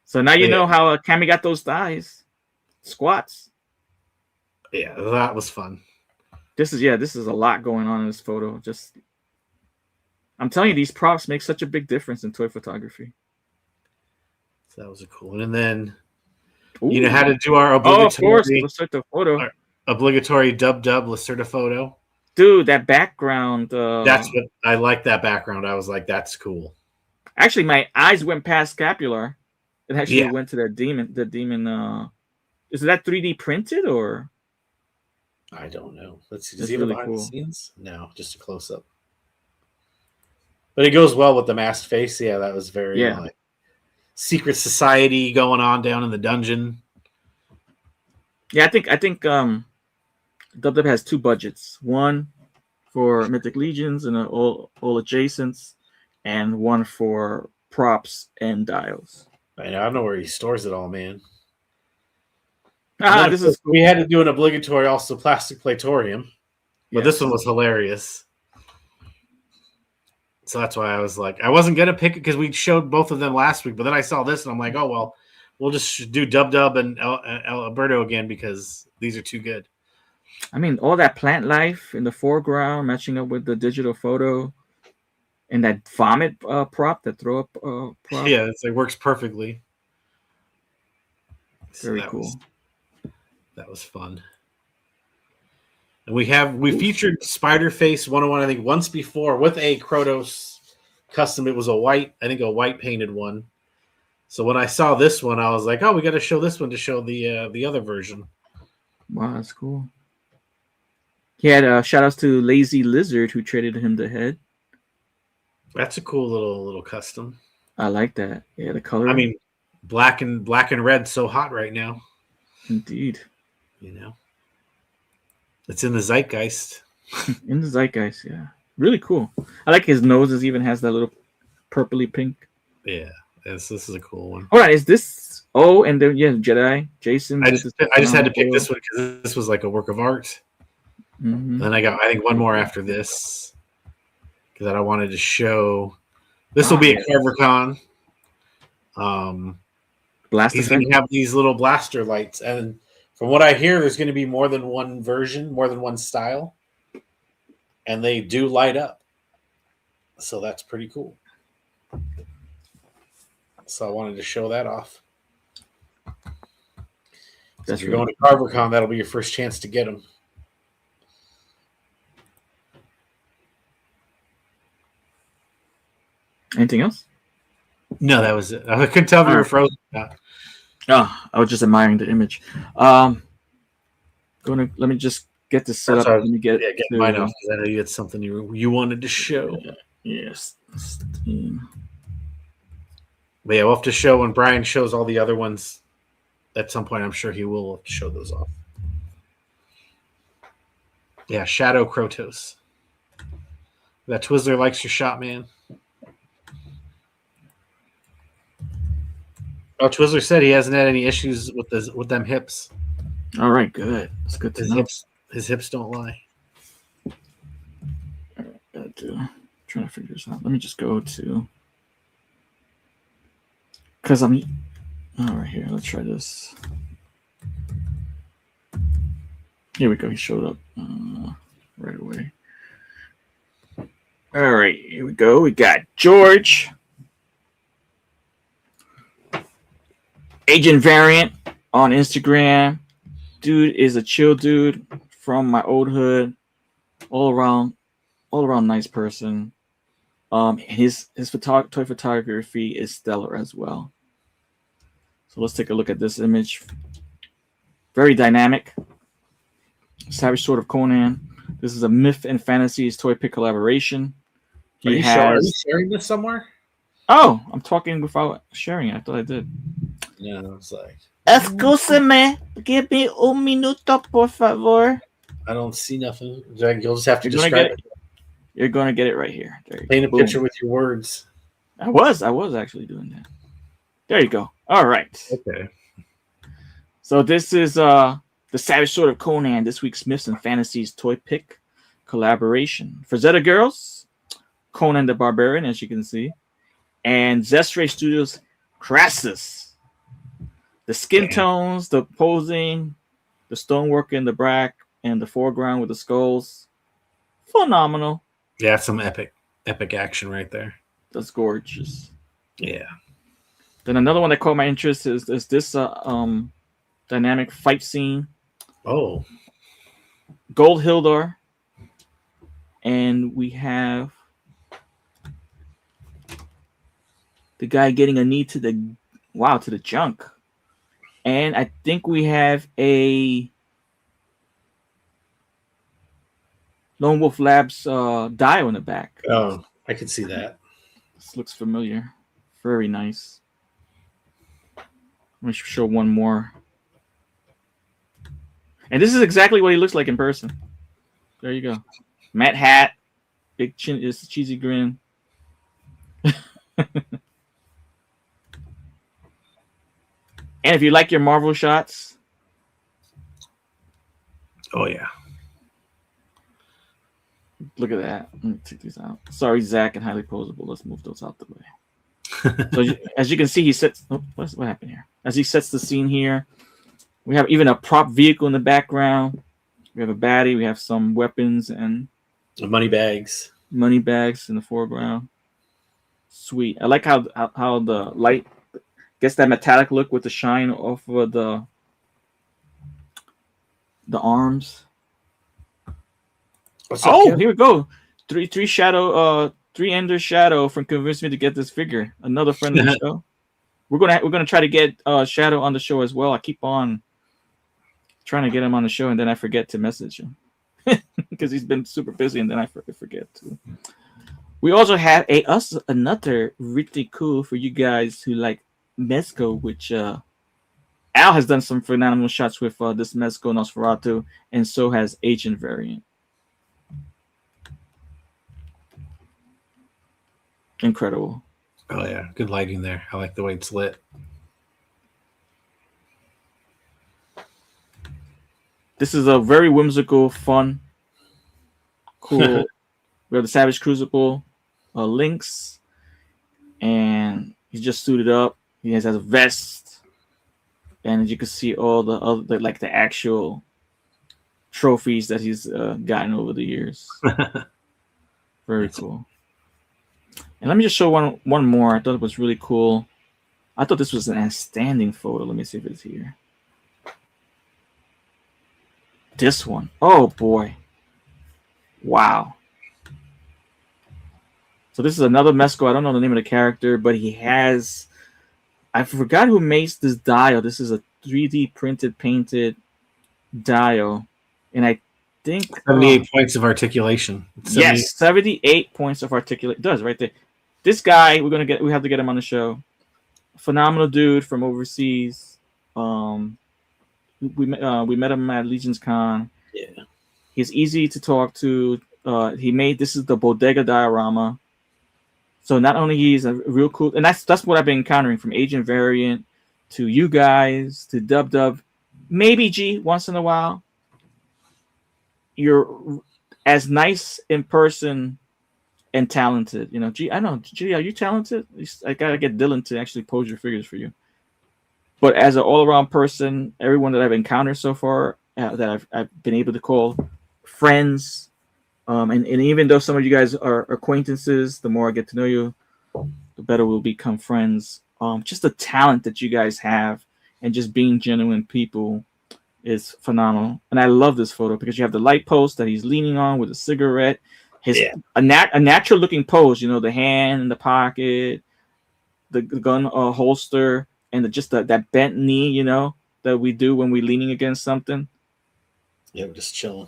So now you know how Cammy got those thighs. Squats. Yeah, that was fun. This is a lot going on in this photo. I'm telling you, these props make such a big difference in toy photography. So that was a cool one. And then how to do our obligatory obligatory dub Lacerda photo. Dude, that background. That's what I like. That background. I was like, that's cool. Actually, my eyes went past Scapular. It actually went to that demon. The demon. Is that 3D printed or? I don't know. Let's see. Does he have really behind the scenes? No, just a close up. But it goes well with the masked face. Yeah, that was very like secret society going on down in the dungeon. Yeah, I think Dub has 2 budgets. One for Mythic Legions and all adjacents, and one for props and dials. I don't know where he stores it all, man. This is cool. We had to do an obligatory also plastic platorium, but this one was hilarious. So that's why I was like, I wasn't gonna pick it because we showed both of them last week, but then I saw this and I'm like, oh well, we'll just do Dub and El Alberto again because these are too good. I mean, all that plant life in the foreground matching up with the digital photo, and that vomit prop, that throw up prop. Yeah, it works perfectly. Very cool. That was fun. And we featured Spiderface 101, I think, once before with a Krotos custom. It was a white painted one. So when I saw this one, I was like, oh, we got to show this one to show the other version. Wow, that's cool. He had shout outs to Lazy Lizard who traded him the head. That's a cool little custom. I like that. Yeah, the color. I mean, black and red so hot right now. Indeed. It's in the zeitgeist. In the zeitgeist, yeah. Really cool. I like his nose even has that little purpley pink. Yeah, this is a cool one. All right, is this? Oh, and then Jedi Jason. I just had to pick this one because this was like a work of art. Mm-hmm. Then I got one more after this because I wanted to show. This will be at CarverCon. He's going to have these little blaster lights, and from what I hear, there's going to be more than one version, more than one style, and they do light up. So that's pretty cool. So I wanted to show that off. If you're going to CarverCon, that'll be your first chance to get them. Anything else? No, that was it. I couldn't tell if you were frozen. Oh, I was just admiring the image. Let me just get this set up. Let me get mine off because I know you had something you wanted to show. Yes. But yeah, we'll have to show when Brian shows all the other ones. At some point, I'm sure he will show those off. Yeah, Shadow Krotos. That Twizzler likes your shot, man. Oh, Twizzler said he hasn't had any issues with them hips. All right, good. It's good to know. His hips don't lie. Got to trying to figure this out. Let me just go to because I'm all right here. Let's try this. Here we go. He showed up right away. All right, here we go. We got George, Agent Variant on Instagram. Dude is a chill dude from my old hood. All around nice person. His toy photography is stellar as well. So let's take a look at this image. Very dynamic. Savage Sword of Conan. This is a Myth and Fantasies toy pick collaboration. Are you sharing this somewhere? Oh, I'm talking without sharing it. I thought I did. Yeah, I was like, Excúseme, give me un minuto, por favor. I don't see nothing. You'll just have to You're gonna describe get it. You're going to get it right here. There you Paint go. a picture with your words. I was actually doing that. There you go. All right. Okay. So this is the Savage Sword of Conan, this week's Myths and Fantasies toy pick collaboration. For Zeta Girls, Conan the Barbarian, as you can see, and Zestray Studios Crassus. The skin tones, the posing, the stonework in the back, and the foreground with the skulls. Phenomenal. Yeah, some epic action right there. That's gorgeous. Yeah. Then another one that caught my interest is this dynamic fight scene. Oh. Gold Hildar. And we have the guy getting a knee to the junk. And I think we have a Lone Wolf Labs dial in the back. Oh, I can see that. This looks familiar. Very nice. Let me show one more. And this is exactly what he looks like in person. There you go. Matte hat. Big chin is cheesy grin. And if you like your Marvel shots. Oh, yeah. Look at that. Let me take these out. Sorry, Zach and Highly Posable. Let's move those out the way. So as you can see, he sets. Oh, what happened here? As he sets the scene here, we have even a prop vehicle in the background. We have a baddie. We have some weapons and money bags in the foreground. Sweet. I like how the light gets that metallic look with the shine off of the arms. Here we go. Three Ender Shadow from convinced me to get this figure. Another friend of the show. We're gonna try to get Shadow on the show as well. I keep on trying to get him on the show, and then I forget to message him because he's been super busy, and then I forget to. We also have another really cool for you guys who like Mezco, which Al has done some phenomenal shots with this Mezco Nosferatu, and so has Agent Variant. Incredible. Oh yeah, good lighting there. I like the way it's lit. This is a very whimsical, fun, cool. We have the Savage Crucible, Lynx, and he's just suited up. He has a vest, and as you can see, all the other like the actual trophies that he's gotten over the years. Very cool. And let me just show one more. I thought it was really cool. I thought this was an outstanding photo. Let me see if it's here. This one. Oh boy. Wow. So this is another Mezco. I don't know the name of the character, but he has. I forgot who makes this dial. This is a 3D painted dial, and I think 78 points of articulation. Yes, 78 points of articulation. It does right there. This guy, we have to get him on the show. phenomenal dude from overseas. We met him at Legion's Con. Yeah. He's easy to talk to. He made this is the Bodega diorama. So not only he's a real cool, and that's what I've been encountering from Agent Variant to you guys to Dub Dub, maybe G once in a while. You're as nice in person and talented. You know, G. I know, G. Are you talented? I gotta get Dylan to actually pose your figures for you. But as an all-around person, everyone that I've encountered so far, that I've been able to call friends, and even though some of you guys are acquaintances, the more I get to know you, the better we'll become friends. Just the talent that you guys have, and just being genuine people, is phenomenal. And I love this photo because you have the light post that he's leaning on with a cigarette. A natural looking pose, you know, the hand in the pocket, the gun holster, and that bent knee, you know, that we do when we're leaning against something. Yeah, we're just chilling.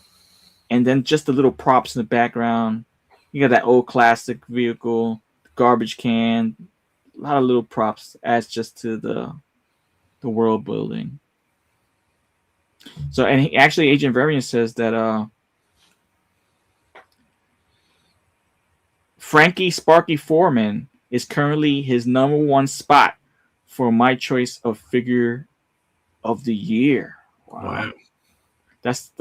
And then just the little props in the background. You got that old classic vehicle, garbage can, a lot of little props adds just to the world building. So, and Agent Variant says that Frankie Sparky Foreman is currently his number one spot for my choice of figure of the year. Wow. That's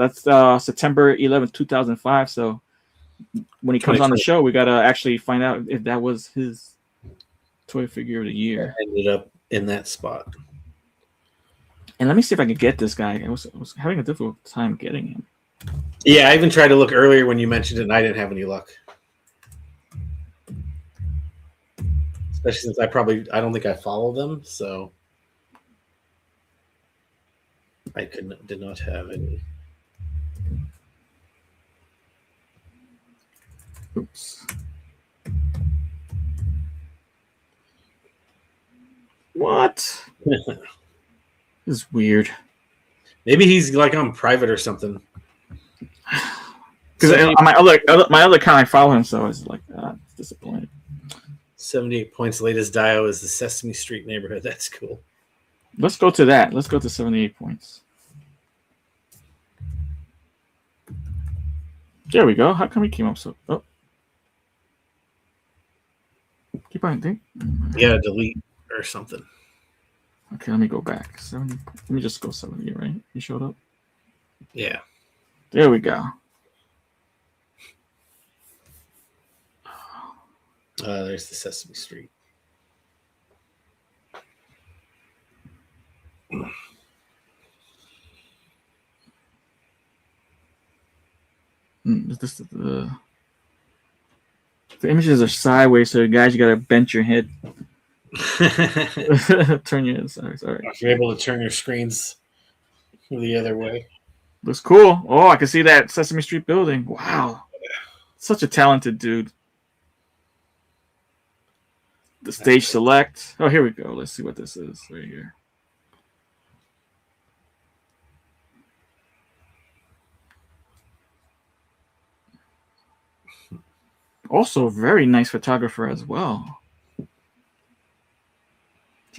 September 11th, 2005. So when he comes on the show, we got to actually find out if that was his toy figure of the year. Ended up in that spot. And let me see if I can get this guy. I was having a difficult time getting him. Yeah, I even tried to look earlier when you mentioned it, and I didn't have any luck. Especially since I don't think I follow them, so I did not have any. Oops. What? This is weird. Maybe he's like on private or something. Because on my other account, I follow him, so it's like disappointed. 78 points. Latest Dio is the Sesame Street neighborhood. That's cool. Let's go to that. Let's go to 78 points. There we go. How come he came up so? Oh, keep on think. You gotta delete or something. Okay, let me go back. 70. Let me just go 70. Right? He showed up. Yeah. There we go. There's the Sesame Street. Is this the images are sideways, so guys, you gotta bend your head. Turn your head. Sorry. If you're able to turn your screens the other way. Looks cool. Oh, I can see that Sesame Street building. Wow. Such a talented dude. The stage select. Oh, here we go. Let's see what this is right here. Also, very nice photographer as well.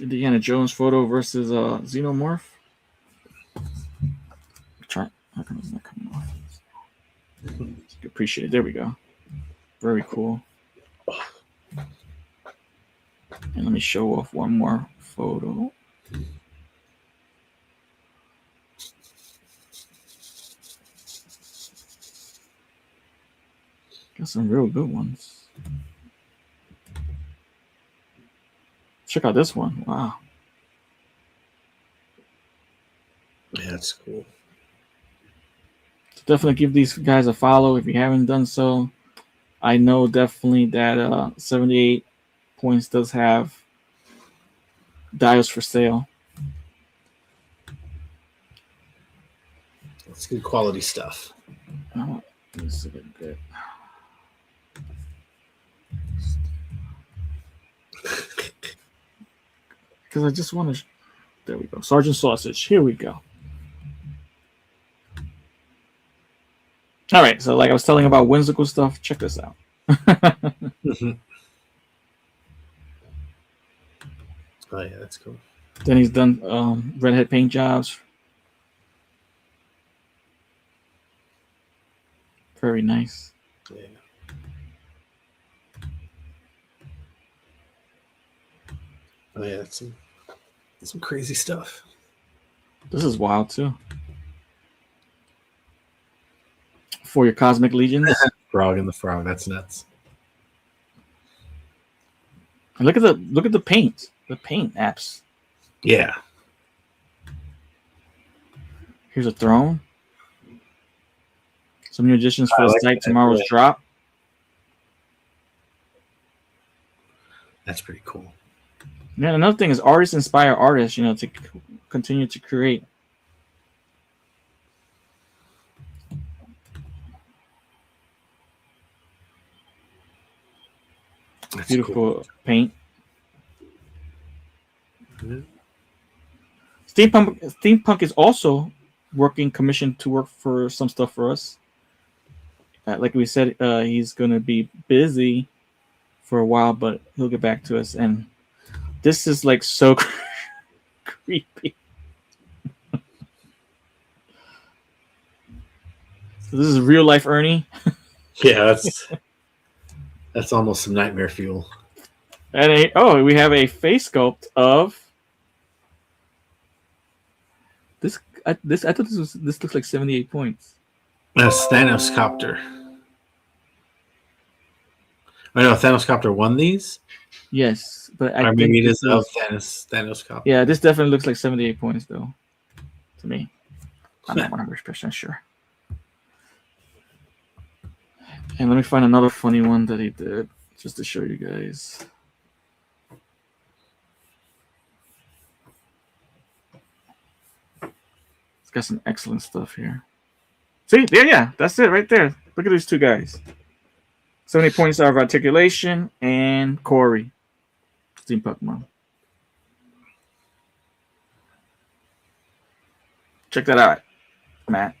Indiana Jones photo versus Xenomorph. Try. How come it's not coming off? Appreciate it. There we go. Very cool. And let me show off one more photo. Got some real good ones. Check out this one. Wow. Yeah, that's cool. Definitely give these guys a follow if you haven't done so. I know definitely that 78 points does have dials for sale. It's good quality stuff. This is a good bit. Because I just want to. There we go. Sergeant Sausage. Here we go. All right. So, like I was telling about whimsical stuff, check this out. Oh yeah, that's cool. Then he's done redhead paint jobs. Very nice. Yeah. Oh yeah, that's some crazy stuff. This is wild too. For your Cosmic Legions. Frog and the Frog. That's nuts. And look at the paint. The paint apps. Yeah. Here's a throne. Some new additions for I the like site. that. Tomorrow's Yeah. drop. That's pretty cool. Yeah, another thing is artists inspire artists, to continue to create. That's Beautiful cool. paint. Yeah. Steampunk is also commissioned to work for some stuff for us. Like we said, he's going to be busy for a while, but he'll get back to us. And this is like so creepy. So this is real life Ernie. Yeah, that's almost some nightmare fuel. And we have a face sculpt of this. I thought this looks like 78 points. That's Thanos Copter. I know Thanos Copter won these. Yes, but I think maybe it this is of Thanos Copter. Yeah, this definitely looks like 78 points though. To me, I'm not 100% sure. And let me find another funny one that he did just to show you guys. It's got some excellent stuff here. See, yeah, that's it right there. Look at these two guys. 70 points of articulation and Corey. Steam Pokemon. Check that out, Matt.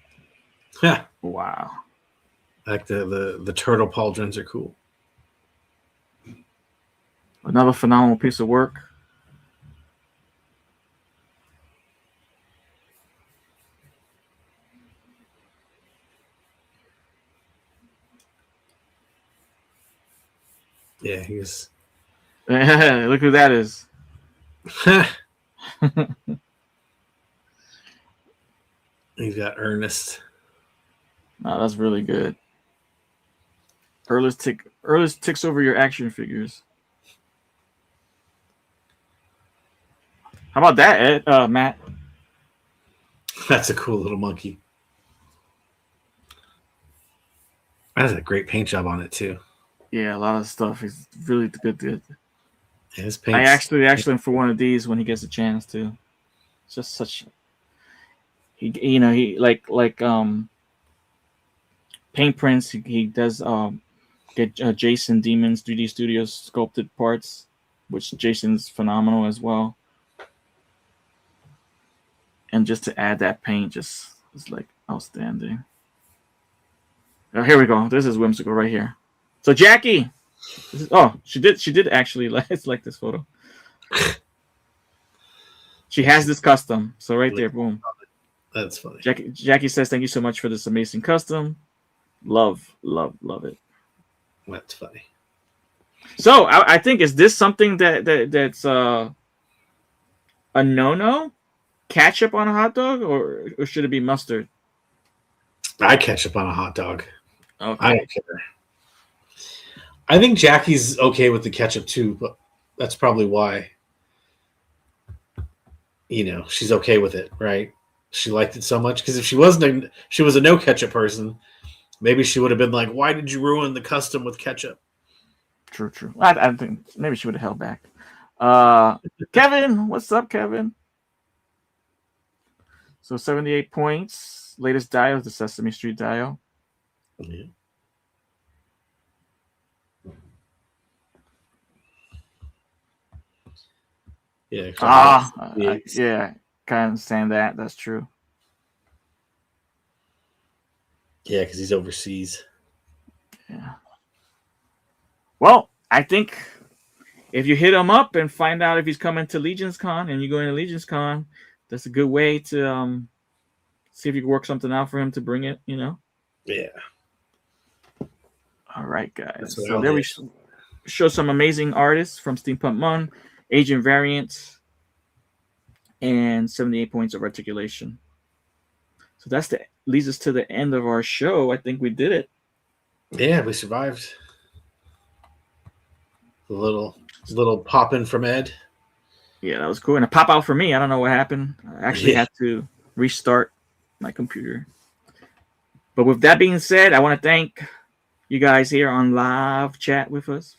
Yeah. Wow. Like the turtle pauldrons are cool. Another phenomenal piece of work. Yeah, he's. Look who that is. He's got Ernest. No, that's really good. Erlis ticks over your action figures. How about that, Ed, Matt? That's a cool little monkey. That has a great paint job on it too. Yeah, a lot of stuff. He's really good. Yeah, his paint. I actually asked him for one of these when he gets a chance to. It's just such. He like paint prints. He does get Jason Demons 3D Studios sculpted parts, which Jason's phenomenal as well. And just to add that paint just is like outstanding. Oh, here we go. This is whimsical right here. So Jackie, she did actually like this photo. She has this custom. So right there, boom. That's funny. Jackie says, "Thank you so much for this amazing custom. Love it." That's funny. So I think, is this something that's a no-no? Ketchup on a hot dog, or should it be mustard? I ketchup on a hot dog. Okay. I don't care. I think Jackie's okay with the ketchup too, but that's probably why. She's okay with it, right? She liked it so much, because if she was a no ketchup person, maybe she would have been like, "Why did you ruin the custom with ketchup?" True. I think maybe she would have held back. Kevin, what's up, Kevin? So 78 points. Latest dial is the Sesame Street dial. Yeah. Yeah. Yeah. Kind of understand that. That's true. Yeah, because he's overseas. Yeah. Well, I think if you hit him up and find out if he's coming to Legions Con and you're going to Legions Con, that's a good way to see if you can work something out for him to bring it, you know? Yeah. All right, guys. That's what So I'll there we do. show some amazing artists from Steampunk Mon, Agent Variant, and 78 points of articulation. So leads us to the end of our show. I think we did it. Yeah, we survived. A little pop in from Ed. Yeah, that was cool. And a pop out for me. I don't know what happened. I actually Yeah. had to restart my computer. But with that being said, I want to thank you guys here on live chat with us.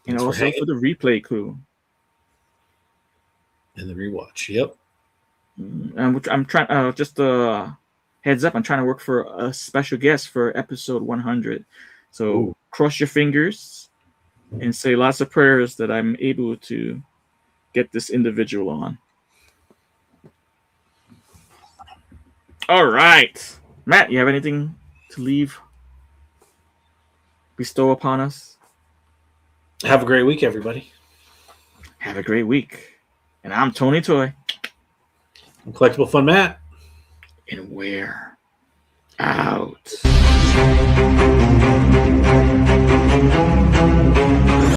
And Thanks for also hanging. for the replay crew. And the rewatch. Yep. And I'm trying, just a heads up, I'm trying to work for a special guest for episode 100. So Ooh. cross your fingers and say lots of prayers that I'm able to get this individual on. All right. Matt, you have anything to bestow upon us? Have a great week, everybody. Have a great week. And I'm Tony Toy. I'm Collectible Fun Matt. And we're out.